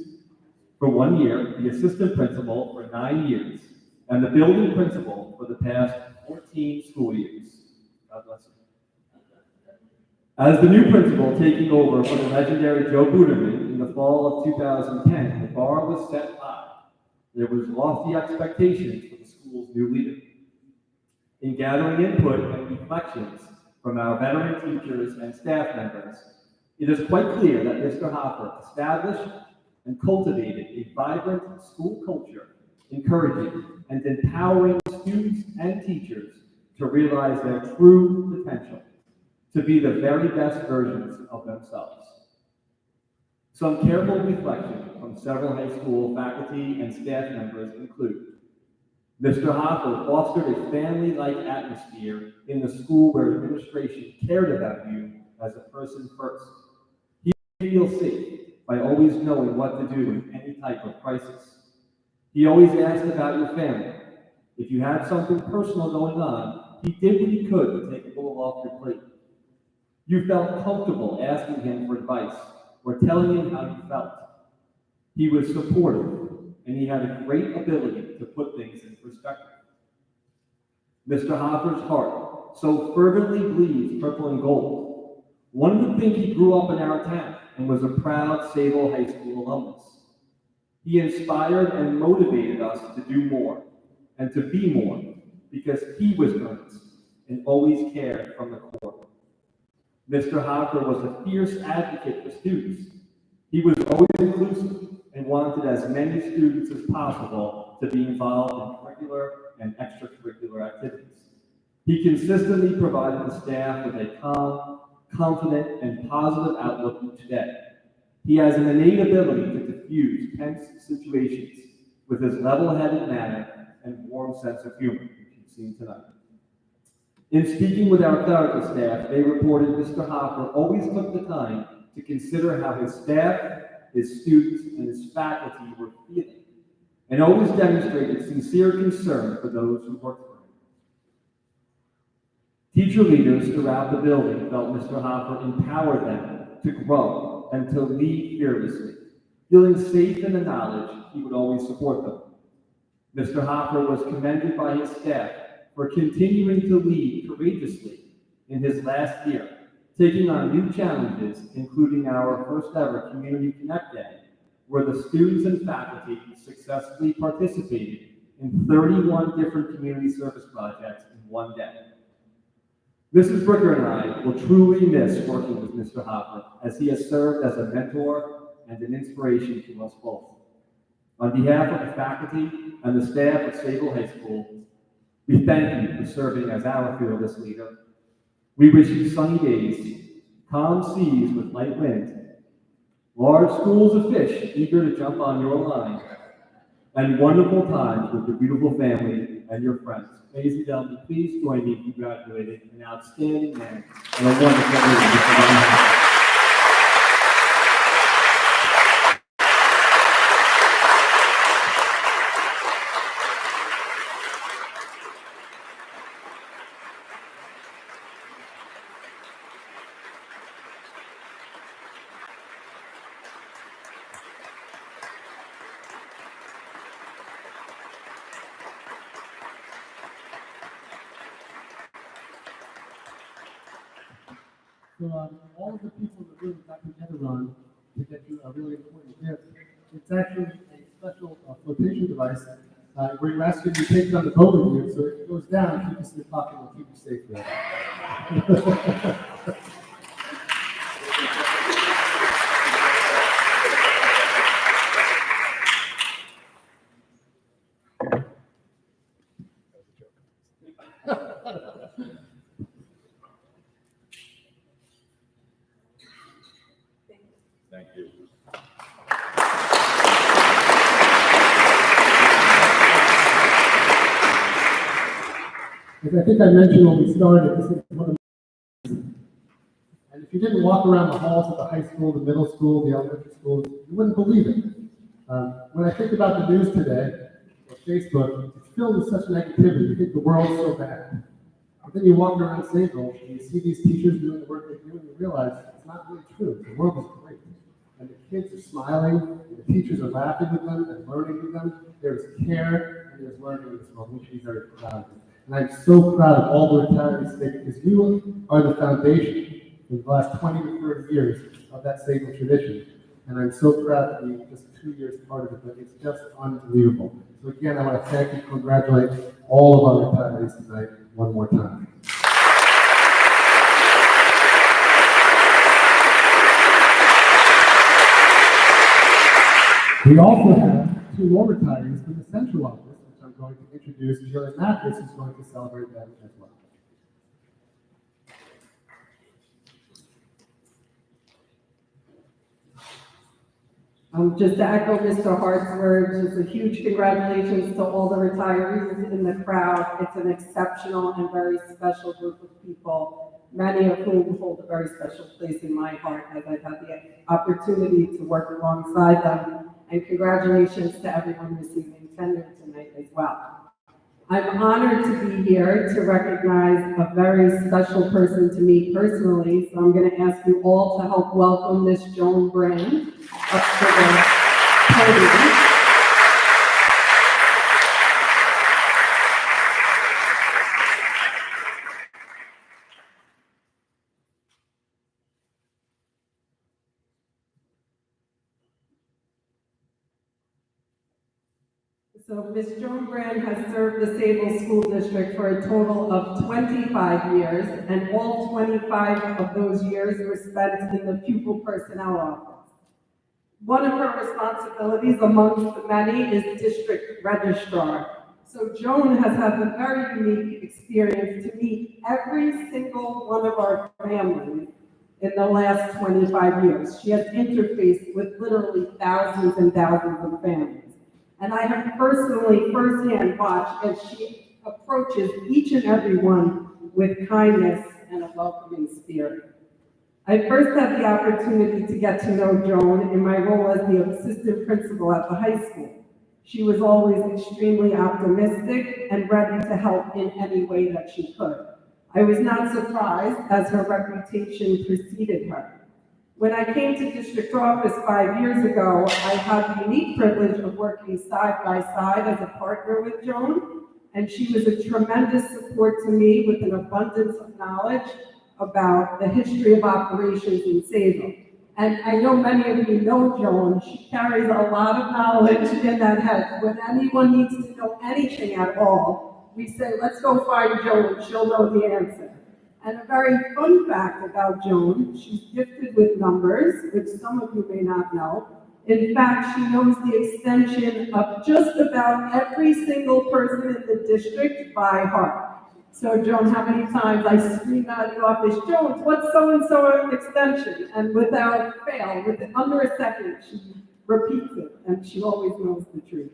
for 1 year, the Assistant Principal for 9 years, and the Building Principal for the past 14 school years. God bless him. As the new principal taking over from the legendary Joe Buderman in the fall of 2010, the bar was set high. There was lofty expectations for the school's new leader. In gathering input and reflections from our veteran teachers and staff members, it is quite clear that Mr. Hoffer established and cultivated a vibrant school culture, encouraging and empowering students and teachers to realize their true potential, to be the very best versions of themselves. Some careful reflection from several high school faculty and staff members include: Mr. Hoffer fostered a family-like atmosphere in the school where administration cared about you as a person first. He feels safe by always knowing what to do in any type of crisis. He always asked about your family. If you had something personal going on, he did what he could to take a little off your plate. You felt comfortable asking him for advice or telling him how you felt. He was supportive, and he had a great ability to put things in perspective. Mr. Hoffer's heart so fervently bleeds purple and gold. One would think he grew up in our town and was a proud Sayville High School alumnus. He inspired and motivated us to do more and to be more because he was earnest and always cared from the core. Mr. Hoffer was a fierce advocate for students. He was always inclusive and wanted as many students as possible to be involved in curricular and extracurricular activities. He consistently provided the staff with a calm, confident, and positive outlook each day. He has an innate ability to diffuse tense situations with his level-headed manner and warm sense of humor, which you've seen tonight. In speaking with our clerical staff, they reported Mr. Hoffer always took the time to consider how his staff, his students, and his faculty were feeling, and always demonstrated sincere concern for those who worked for him. Teacher leaders throughout the building felt Mr. Hoffer empowered them to grow and to lead fearlessly, feeling safe in the knowledge he would always support them. Mr. Hopper was commended by his staff for continuing to lead courageously in his last year, taking on new challenges, including our first ever Community Connect Day, where the students and faculty successfully participated in 31 different community service projects in one day. Mrs. Brooker and I will truly miss working with Mr. Hopper, as he has served as a mentor and an inspiration to us both. On behalf of the faculty and the staff of Sayville High School, we thank you for serving as our fearless leader. We wish you sunny days, calm seas with light wind, large schools of fish eager to jump on your line, and wonderful times with your beautiful family and your friends. Ladies and gentlemen, please join me in congratulating an outstanding man and a wonderful leader. So all of the people in the room got together on to get you a really important gift. It's actually a special flotation device where you're asking to take it on the boat with you, so if it goes down, keep us in your pocket and keep you safe there. Thank you. As I think I mentioned when we started, this is one of the, and if you didn't walk around the halls of the high school, the middle school, the elementary schools, you wouldn't believe it. When I think about the news today, or Facebook, it's filled with such negativity. You think the world's so bad. But then you walk around Sayville and you see these teachers doing the work they do, and you realize it's not really true. The world is great. And the kids are smiling, and the teachers are laughing with them and learning with them. There's care and there's learning in this world. We should be very proud of it. And I'm so proud of all the retirees today because you are the foundation in the last 20 to 30 years of that Sayville tradition. And I'm so proud to be just 2 years part of it, but it's just unbelievable. So again, I want to thank you, congratulate all of our retirees tonight one more time. We also have 2 more retirees from the central office, which I'm going to introduce. Jillian Mathis is going to celebrate them as well. Just to echo Mr. Hart's words, just a huge congratulations to all the retirees in the crowd. It's an exceptional and very special group of people, many of whom hold a very special place in my heart as I've had the opportunity to work alongside them. And congratulations to everyone receiving tenure tonight as well. I'm honored to be here to recognize a very special person to me personally, so I'm going to ask you all to help welcome Miss Joan Brand up to the podium. So Ms. Joan Brand has served the Sayville School District for a total of 25 years, and all 25 of those years were spent in the pupil personnel office. One of her responsibilities amongst the many is district registrar. So Joan has had the very unique experience to meet every single one of our families in the last 25 years. She has interfaced with literally thousands and thousands of families. And I have personally, firsthand watched as she approaches each and every one with kindness and a welcoming spirit. I first had the opportunity to get to know Joan in my role as the assistant principal at the high school. She was always extremely optimistic and ready to help in any way that she could. I was not surprised as her reputation preceded her. When I came to district office 5 years ago, I had the unique privilege of working side by side as a partner with Joan, and she was a tremendous support to me with an abundance of knowledge about the history of operations in Sayville. And I know many of you know Joan. She carries a lot of knowledge in that head. When anyone needs to know anything at all, we say, let's go find Joan, she'll know the answer. And a very fun fact about Joan, she's gifted with numbers, which some of you may not know. In fact, she knows the extension of just about every single person in the district by heart. So Joan, how many times I scream out of the office, Joan, what's so-and-so extension? And without fail, within under a second, she repeats it, and she always knows the truth.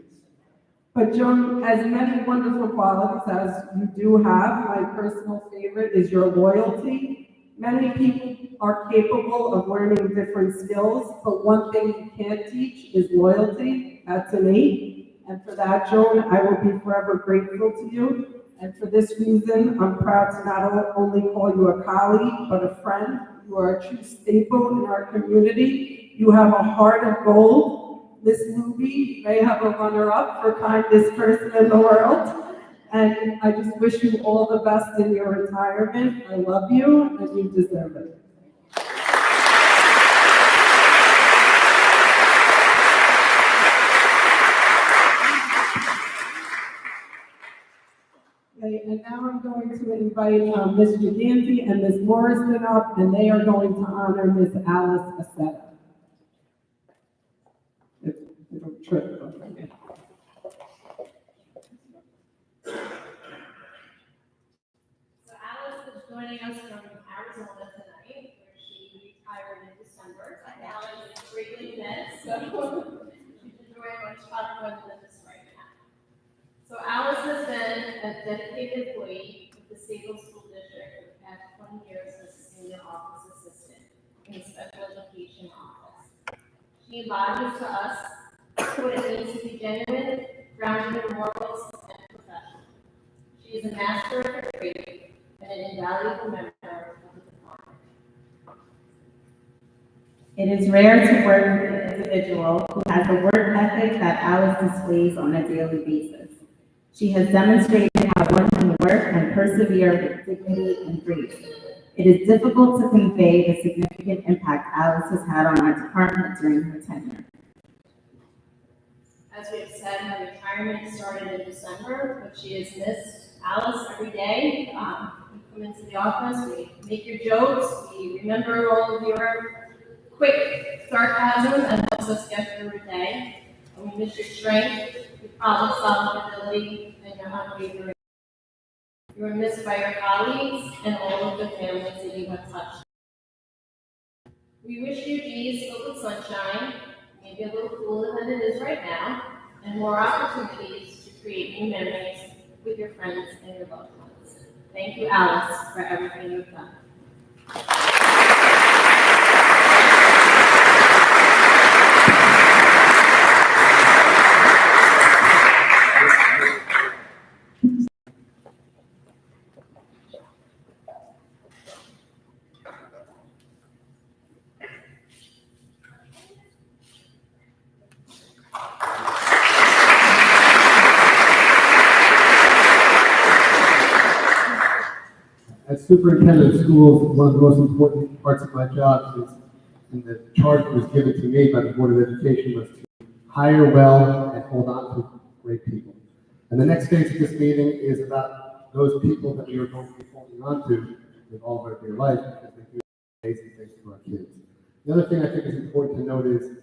But Joan has many wonderful qualities, as you do have. My personal favorite is your loyalty. Many people are capable of learning different skills, but one thing you can't teach is loyalty. That's innate. And for that, Joan, I will be forever grateful to you. And for this reason, I'm proud to not only call you a colleague, but a friend. You are a true staple in our community. You have a heart of gold. This movie may have a runner-up for kindest person in the world. And I just wish you all the best in your retirement. I love you, and you deserve it. Okay, and now I'm going to invite Ms. Giganti and Ms. Morrison up, and they are going to honor Ms. Alice Aceta. It'll trip. Okay. So Alice is joining us from Arizona tonight, where she retired in December. Alice is greatly missed, so she's enjoying much fun than this right now. So Alice has been a dedicated employee with the Sayville School District for the past 20 years as a senior office assistant in the special education office. She embodies to us what it means to be genuine, grounded in morals, and professional. She is a master of her trade and an invaluable member of the department. It is rare to work with an individual who has the work ethic that Alice displays on a daily basis. She has demonstrated how one can work and persevere with dignity and grace. It is difficult to convey the significant impact Alice has had on our department during her tenure. As we have said, her retirement started in December, but she has missed Alice every day. We come into the office, we make your jokes, we remember all of your quick sarcasm and helps us get through the day. And we miss your strength, your problem-solving ability, and your unwavering. You are missed by your colleagues and all of the families that you have touched. We wish you days filled with sunshine, maybe a little cooler than it is right now, and more opportunities to create new memories with your friends and your loved ones. Thank you, Alice, for everything you've done. As superintendent of schools, one of the most important parts of my job is, and the charge that was given to me by the Board of Education, was to hire well and hold on to great people. And the next phase of this meeting is about those people that we are going to be holding on to with all of our dear life, because they do amazing things for our kids. The other thing I think is important to note is,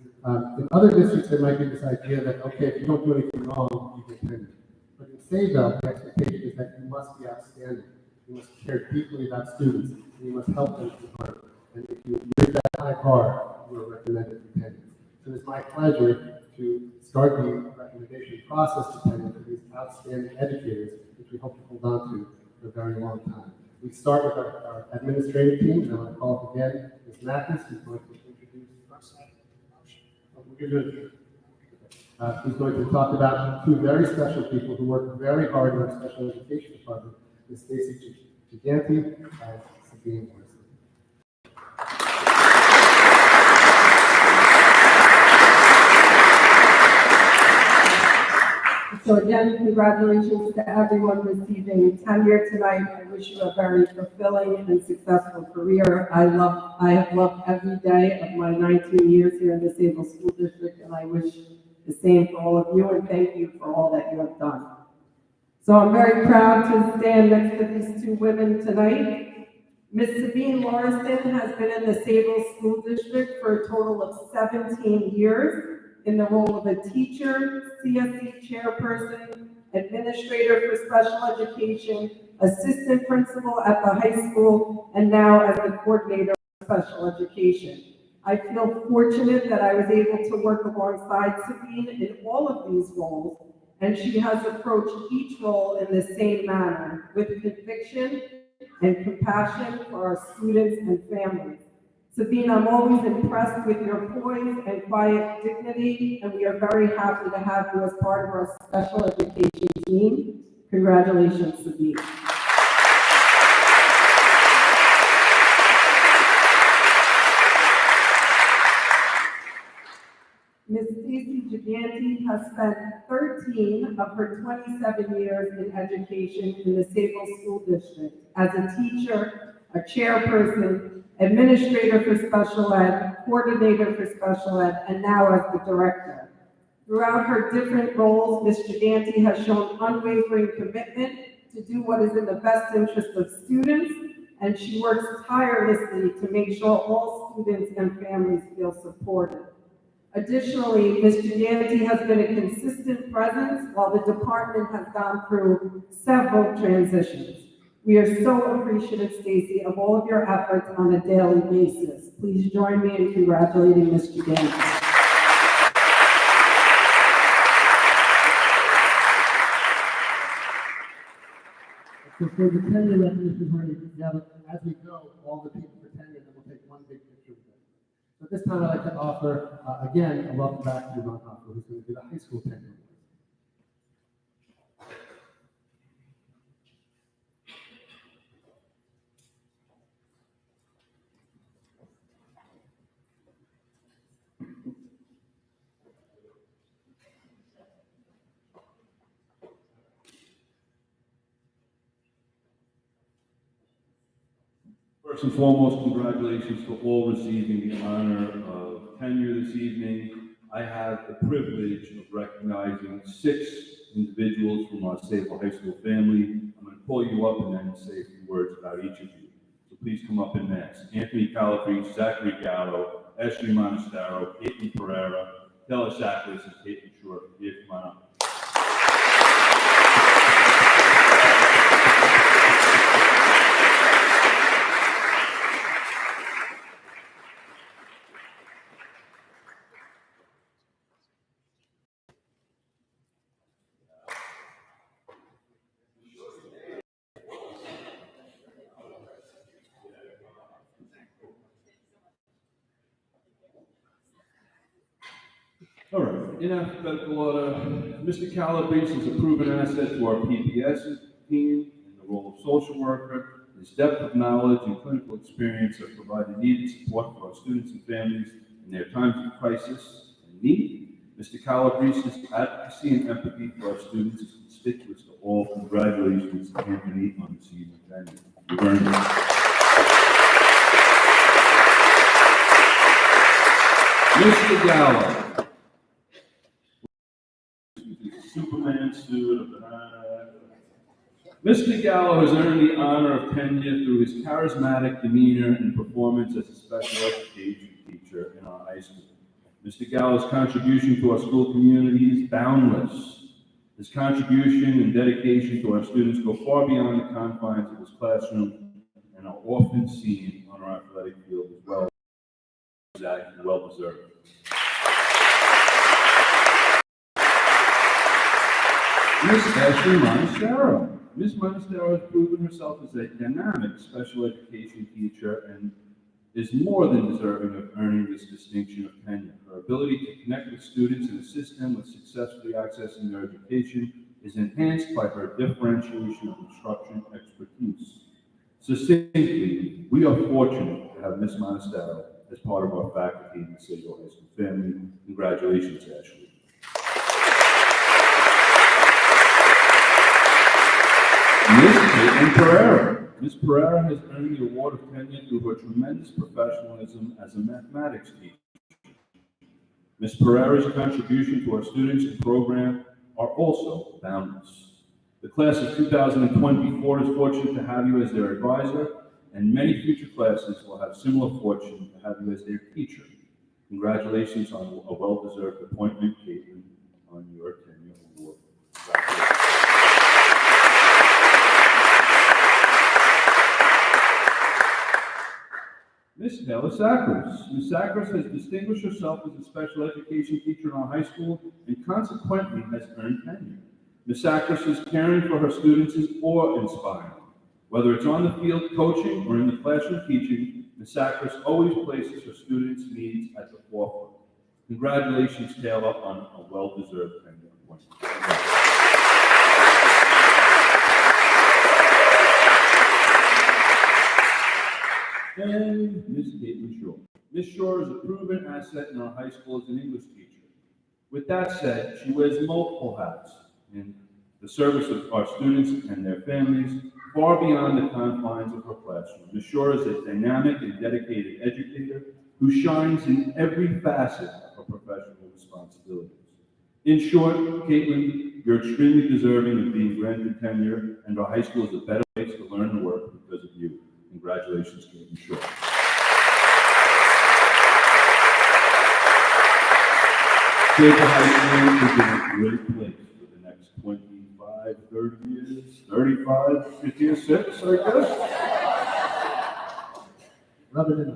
in other districts, there might be this idea that, okay, if you don't do anything wrong, you get tenure. But in Sayville, the expectation is that you must be outstanding. You must care deeply about students, and you must help them to learn. And if you raise that high bar, you are recommended for tenure. So it's my pleasure to start the recommendation process to tenure for these outstanding educators, which we hope to hold on to for a very long time. We start with our administrative team, and I want to call up again Ms. Mathis, who's going to introduce who's going to talk about two very special people who work very hard in our special education department, Ms. Stacy Giganti and Sabine Morrison. So again, congratulations to everyone receiving tenure tonight. I wish you a very fulfilling and successful career. I have loved every day of my 19 years here in the Sayville School District, and I wish the same for all of you, and thank you for all that you have done. So I'm very proud to stand next to these two women tonight. Ms. Sabine Lauriston has been in the Sayville School District for a total of 17 years in the role of a teacher, CSE chairperson, administrator for special education, assistant principal at the high school, and now as the coordinator of special education. I feel fortunate that I was able to work alongside Sabine in all of these roles, and she has approached each role in the same manner, with conviction and compassion for our students and families. Sabine, I'm always impressed with your poise and quiet dignity, and we are very happy to have you as part of our special education team. Congratulations, Sabine. Ms. Stacy Giganti has spent 13 of her 27 years in education in the Sayville School District as a teacher, a chairperson, administrator for special ed, coordinator for special ed, and now as the director. Throughout her different roles, Ms. Giganti has shown unwavering commitment to do what is in the best interest of students, and she works tirelessly to make sure all students and families feel supported. Additionally, Ms. Giganti has been a consistent presence while the department has gone through several transitions. We are so appreciative, Stacy, of all of your efforts on a daily basis. Please join me in congratulating Ms. Giganti. So for the tenure recognition, we're going to gather as we go all the people for tenure, and then we'll take one big picture with them. So at this time, I'd like to offer, again, a welcome back to Ron Hopper, who's going to do the high school tenure. First and foremost, congratulations to all receiving the honor of tenure this evening. I have the privilege of recognizing 6 individuals from our Sayville High School family. I'm going to pull you up and then say a few words about each of you. So please come up in mass. Anthony Calabrese, Zachary Gallo, Ashley Monastero, Caitlin Pereira, Taylor Sackles, and Caitlin Short. Please come on up. All right, in alphabetical order, Mr. Calabrese is a proven asset to our PPS team in the role of social worker. His depth of knowledge and clinical experience have provided needed support for our students and families in their times of crisis and need. Mr. Calabrese's advocacy and empathy for our students is conspicuous to all. Congratulations to Anthony on the season tenure. You've earned it. Mr. Gallo. Superman suit, a banana. Mr. Gallo has earned the honor of tenure through his charismatic demeanor and performance as a special education teacher in our high school. Mr. Gallo's contribution to our school community is boundless. His contribution and dedication to our students go far beyond the confines of his classroom and are often seen on our athletic field as well. Exactly, well deserved. Miss Ashley Monastero. Ms. Monastero has proven herself as a dynamic special education teacher and is more than deserving of earning this distinction of tenure. Her ability to connect with students and assist them with successfully accessing their education is enhanced by her differentiation of instruction expertise. Succinctly, we are fortunate to have Ms. Monastero as part of our faculty in the Sayville High School family. Congratulations, Ashley. Miss Caitlin Pereira. Ms. Pereira has earned the award of tenure through her tremendous professionalism as a mathematics teacher. Ms. Pereira's contribution to our students and program are also boundless. The class of 2024 is fortunate to have you as their advisor, and many future classes will have similar fortune to have you as their teacher. Congratulations on a well-deserved appointment, Caitlin, on your tenure award. Congratulations. Ms. Taylor Sackers. Ms. Sackers has distinguished herself as a special education teacher in our high school and consequently has earned tenure. Ms. Sackers' caring for her students is awe-inspiring. Whether it's on the field coaching or in the classroom teaching, Ms. Sackers always places her students' needs at the forefront. Congratulations, Taylor, on a well-deserved tenure appointment. And Ms. Caitlin Shaw. Ms. Shaw is a proven asset in our high school as an English teacher. With that said, she wears multiple hats in the service of our students and their families, far beyond the confines of her classroom. Ms. Shaw is a dynamic and dedicated educator who shines in every facet of her professional responsibilities. In short, Caitlin, you're extremely deserving of being granted tenure, and our high school is a better place to learn and work because of you. Congratulations, Caitlin Shaw. Sayville High School is in a great place for the next 25, 30 years, 35, 56, I guess. Rub it in.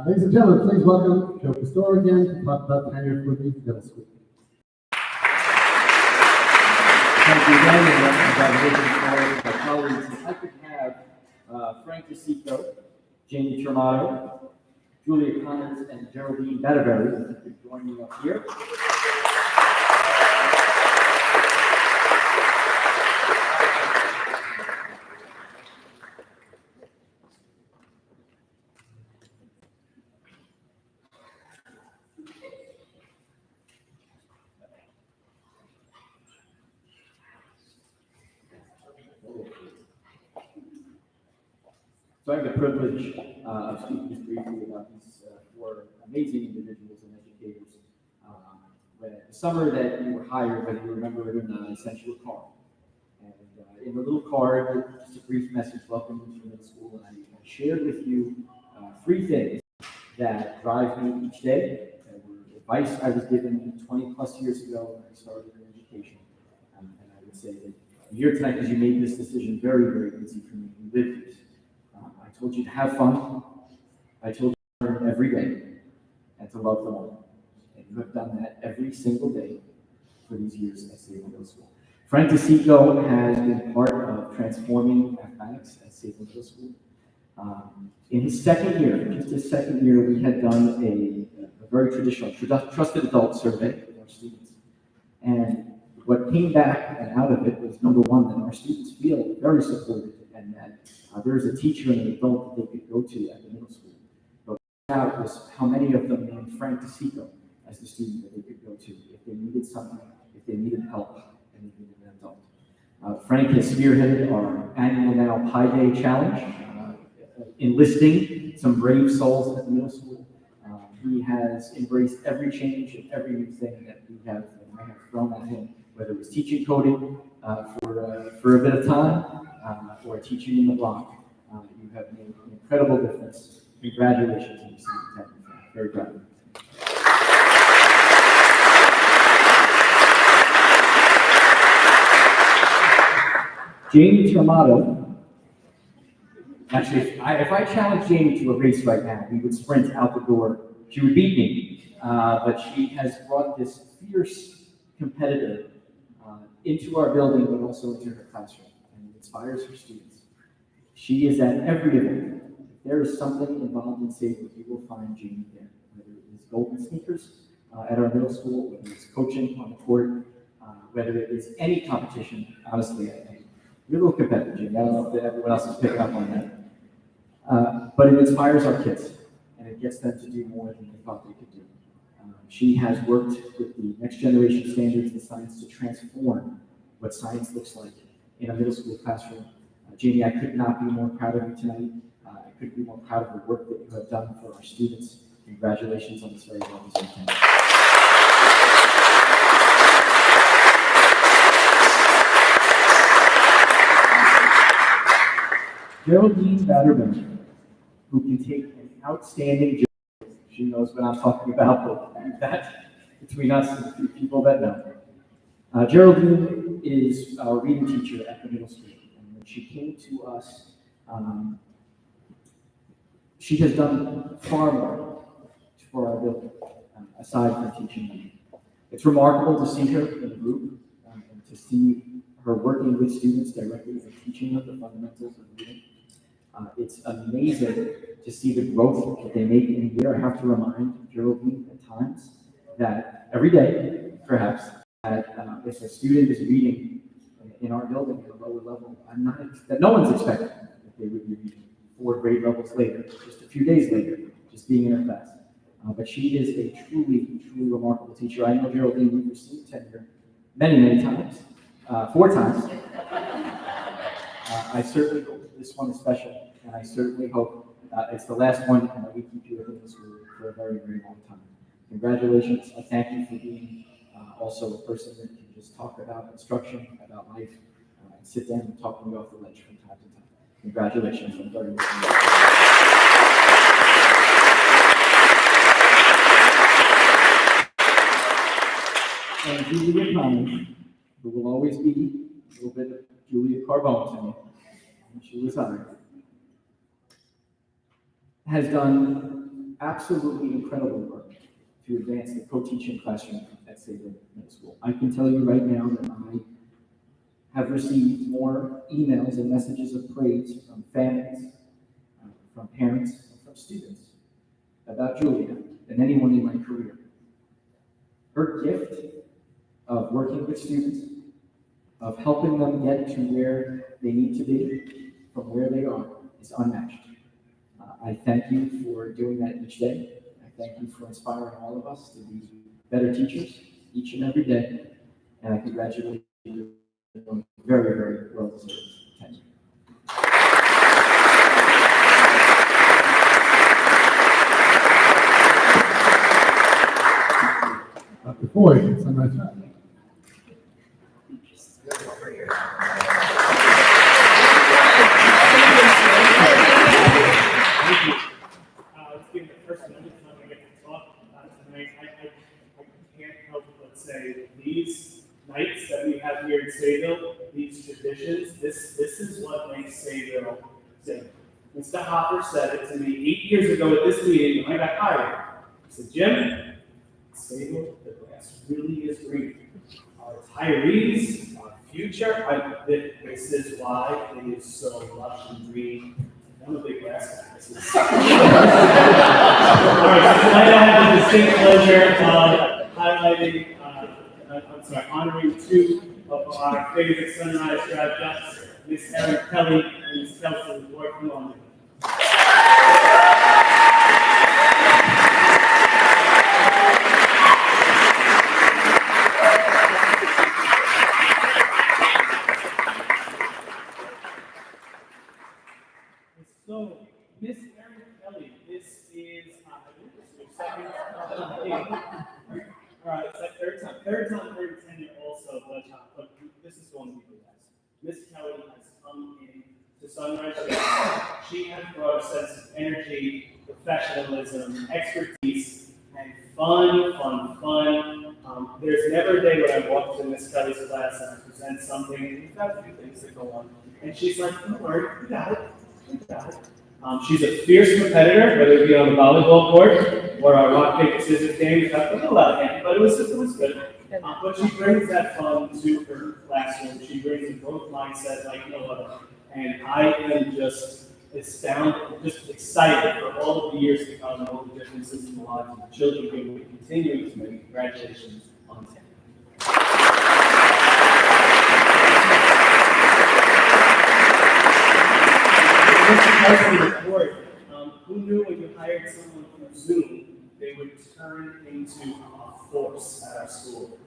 Ladies and gentlemen, please welcome Joe Pastor again to talk about tenure for the middle school. Thank you again, and congratulations to all of my colleagues. If I could have Frank DeCicco, Jamie Tramato, Julia Connors, and Geraldine Betterberry, if you could join me up here. So I have the privilege of speaking just briefly about these four amazing individuals and educators. The summer that you were hired, whether you remember it or not, I sent you a card. And in the little card, just a brief message, welcome you to middle school, and I shared with you 3 things that drive me each day, that were advice I was given 20 plus years ago when I started in education. And I would say that I'm here tonight because you made this decision very, very easy for me. You lived it. I told you to have fun. I told you to learn every day and to love them all. And you have done that every single day for these years at Sayville Middle School. Frank DeCicco has been part of transforming mathematics at Sayville Middle School. In his second year, just his second year, we had done a very traditional trusted adult survey with our students. And what came back and out of it was, number one, that our students feel very supported and that there's a teacher and an adult that they could go to at the middle school. But what out was how many of them named Frank DeCicco as the student that they could go to if they needed something, if they needed help, and they needed an adult. Frank has spearheaded our annual now Pi Day Challenge, enlisting some brave souls at the middle school. He has embraced every change and every new thing that we have thrown at him, whether it was teaching coding for a bit of time or teaching in the block. You have made an incredible difference. Congratulations on receiving tenure. Very proud of you. Jamie Tramato. Actually, if I challenged Jamie to a race right now, we would sprint out the door. She would beat me, but she has brought this fierce competitor into our building, but also into her classroom, and inspires her students. She is at every event. If there is something involved in Sayville, you will find Jamie there, whether it is golden sneakers at our middle school, whether it's coaching on the court, whether it is any competition. Honestly, you're a little competitive, Jamie. I don't know if everyone else is picking up on that. But it inspires our kids, and it gets them to do more than they thought they could do. She has worked with the next generation standards in science to transform what science looks like in a middle school classroom. Jamie, I could not be more proud of you tonight. I couldn't be more proud of the work that you have done for our students. Congratulations on this very well-deserved tenure. Geraldine Batterman, who can take an outstanding job. She knows what I'm talking about, but that between us and a few people that know. Geraldine is our reading teacher at the middle school. And when she came to us, she has done far more for our building, aside from teaching. It's remarkable to see her in a group and to see her working with students directly and teaching them the fundamentals of reading. It's amazing to see the growth that they make in a year. I have to remind Geraldine at times that every day, perhaps, that if a student is reading in our building at a lower level, that no one's expecting that they would be reading 4 grade levels later, just a few days later, just being in her class. But she is a truly, truly remarkable teacher. I know Geraldine, we've received tenure many, many times, 4 times. I certainly hope this one is special, and I certainly hope it's the last one and that we keep you in this room for a very, very long time. Congratulations. I thank you for being also a person that can just talk about instruction, about life, and sit down and talk me off the ledge from time to time. Congratulations. I'm very much. And Julia Thomas, who will always be a little bit of Julia Carbone to me, when she was hired, has done absolutely incredible work to advance the co-teaching classroom at Sayville Middle School. I can tell you right now that I have received more emails and messages of praise from families, from parents, and from students about Julia than anyone in my career. Her gift of working with students, of helping them get to where they need to be from where they are, is unmatched. I thank you for doing that each day. I thank you for inspiring all of us to be better teachers each and every day. And I congratulate you on very, very well-deserved tenure. Dr. Floyd, Sunrise Drive. It's been the first time I get to talk tonight. I can't help but say these nights that we have here in Sayville, these traditions, this is what makes Sayville Sayville. Mr. Hopper said it to me 8 years ago at this meeting when I got hired. He said, Jim, Sayville, the grass really is green. Our retirees, our future, this is why it is so lush and green. I'm a big grass guy. All right, so tonight I have the distinct pleasure of highlighting, honoring 2 of our favorite Sunrise Drive guests, Miss Erin Kelly and Miss Kelsey Ward from London. So, Miss Erin Kelly, this is your second all right, it's like third time for tenure also, but this is going to be the last. Miss Kelly has come in to Sunrise Drive. She has brought a sense of energy, professionalism, expertise, and fun. There's never a day when I walk into Miss Kelly's class and I present something, and we've got a few things that go on, and she's like, don't worry, you got it. She's a fierce competitor, whether it be on the volleyball court or our rock, paper, scissors game. It got a little out of hand, but it was good. But she brings that fun to her classroom. She brings a growth mindset like no other. And I am just astounded, just excited for all of the years to come and all the differences in the lives of the children who will continue to make. Congratulations on tenure. Who knew when you hired someone from Zoom, they would turn into a force at our school?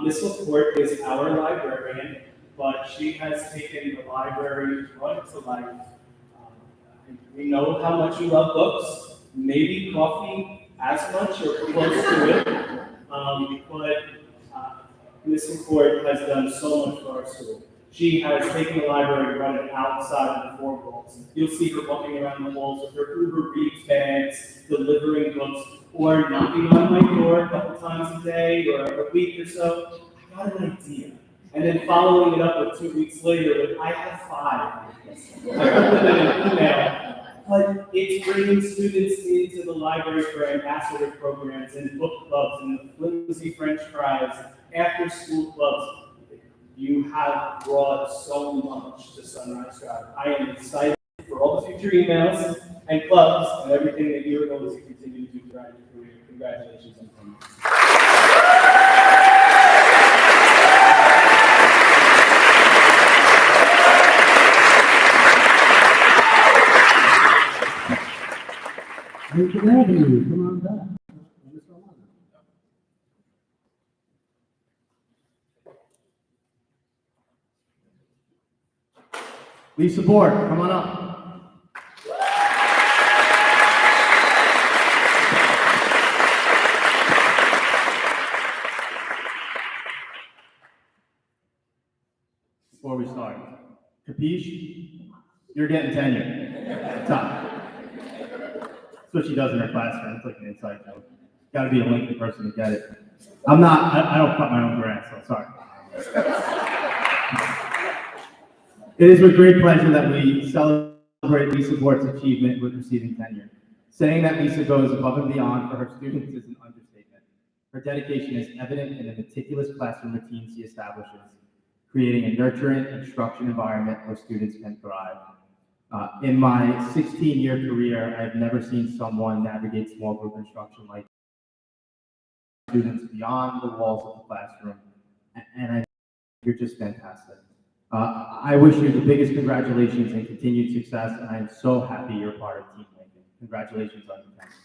Miss LaPorte is our librarian. but she has taken the library, brought it to life. We know how much you love books, maybe coffee as much or close to it, but Ms. McCord has done so much for our school. She has taken the library and run it outside of the four walls. You'll see her walking around the halls with her Uber Eats bags, delivering books, or knocking on my door a couple times a day or a week or so. I got an idea. And then following it up with 2 weeks later with, I have 5. I put them in an email. But it's bringing students into the library for ambassador programs and book clubs and the flimsy French fries, after school clubs. You have brought so much to Sunrise Drive. I am excited for all the future emails and clubs and everything that you're going to continue to do throughout your career. Congratulations on coming. Lincoln Avenue, come on back. Lisa Board, come on up. Before we start, capiche? You're getting tenure. Top. That's what she does in her classroom. It's like an inside joke. Gotta be a Lincoln person to get it. I don't cut my own grass, so sorry. It is with great pleasure that we celebrate Lisa Board's achievement with receiving tenure. Saying that Lisa goes above and beyond for her students is an understatement. Her dedication is evident in the meticulous classroom routines she establishes, creating a nurturing instruction environment where students can thrive. In my 16-year career, I've never seen someone navigate small group instruction like students beyond the walls of the classroom, and I think you're just fantastic. I wish you the biggest congratulations and continued success, and I am so happy you're part of Team Lincoln. Congratulations on your tenure.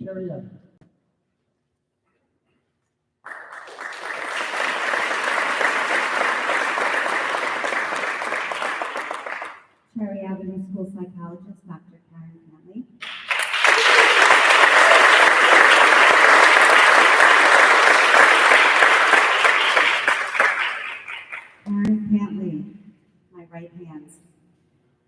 Cherry Avenue. Cherry Avenue School Psychologist, Dr. Karen Cantley. Karen Cantley, my right hand,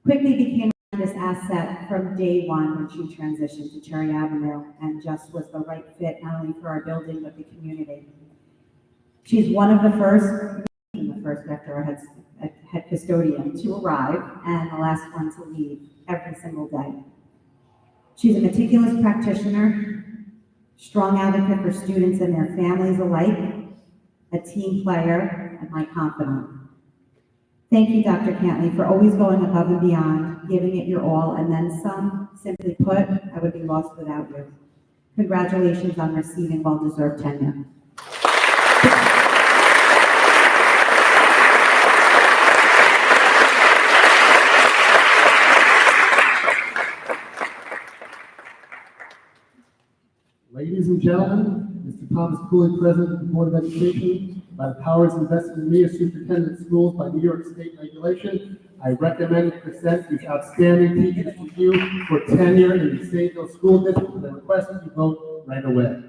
quickly became a tremendous asset from day one when she transitioned to Cherry Avenue and just was the right fit not only for our building but the community. She's one of the first after our head custodian to arrive and the last one to leave every single day. She's a meticulous practitioner, strong advocate for students and their families alike, a team player, and my confidant. Thank you, Dr. Cantley, for always going above and beyond, giving it your all, and then some. Simply put, I would be lost without you. Congratulations on receiving well-deserved tenure. Ladies and gentlemen, Mr. Thomas Cooley, President of the Board of Education, by the powers invested in me as Superintendent of Schools by New York State regulation, I recommend and present these outstanding teachers to you for tenure in the Sayville School District, and I request that you vote right away.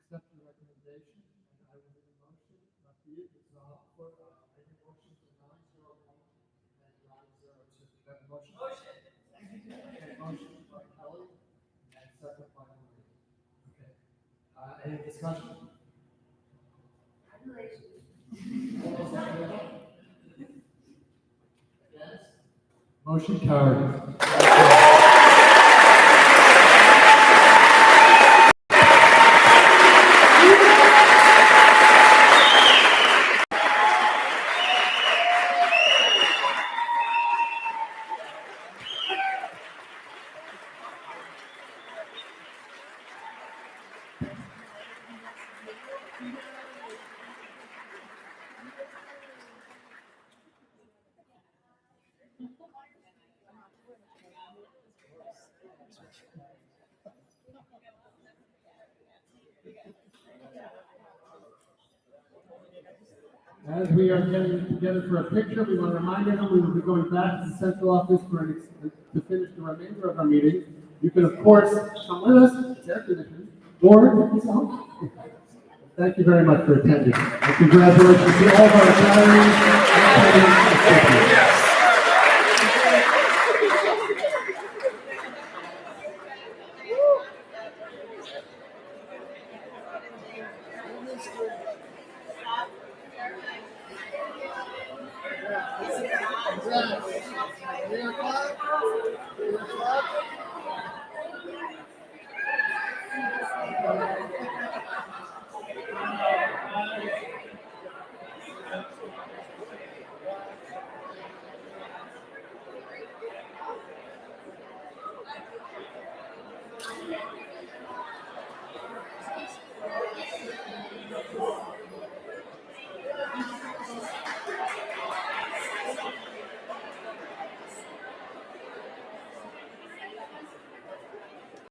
Accept the recommendation, and I will make a motion. Up to you. It's for make a motion to 901 and 902. That motion. Okay, motion by Kelly and second by Marie. Okay. Any discussion? Congratulations. Yes. Motion carried. As we are getting together for a picture, we want to remind everyone we will be going back to the central office to finish the remainder of our meeting. You can, of course, come with us, it's air conditioned, or take us home. Thank you very much for attending. And congratulations to all of our retirees. Thank you.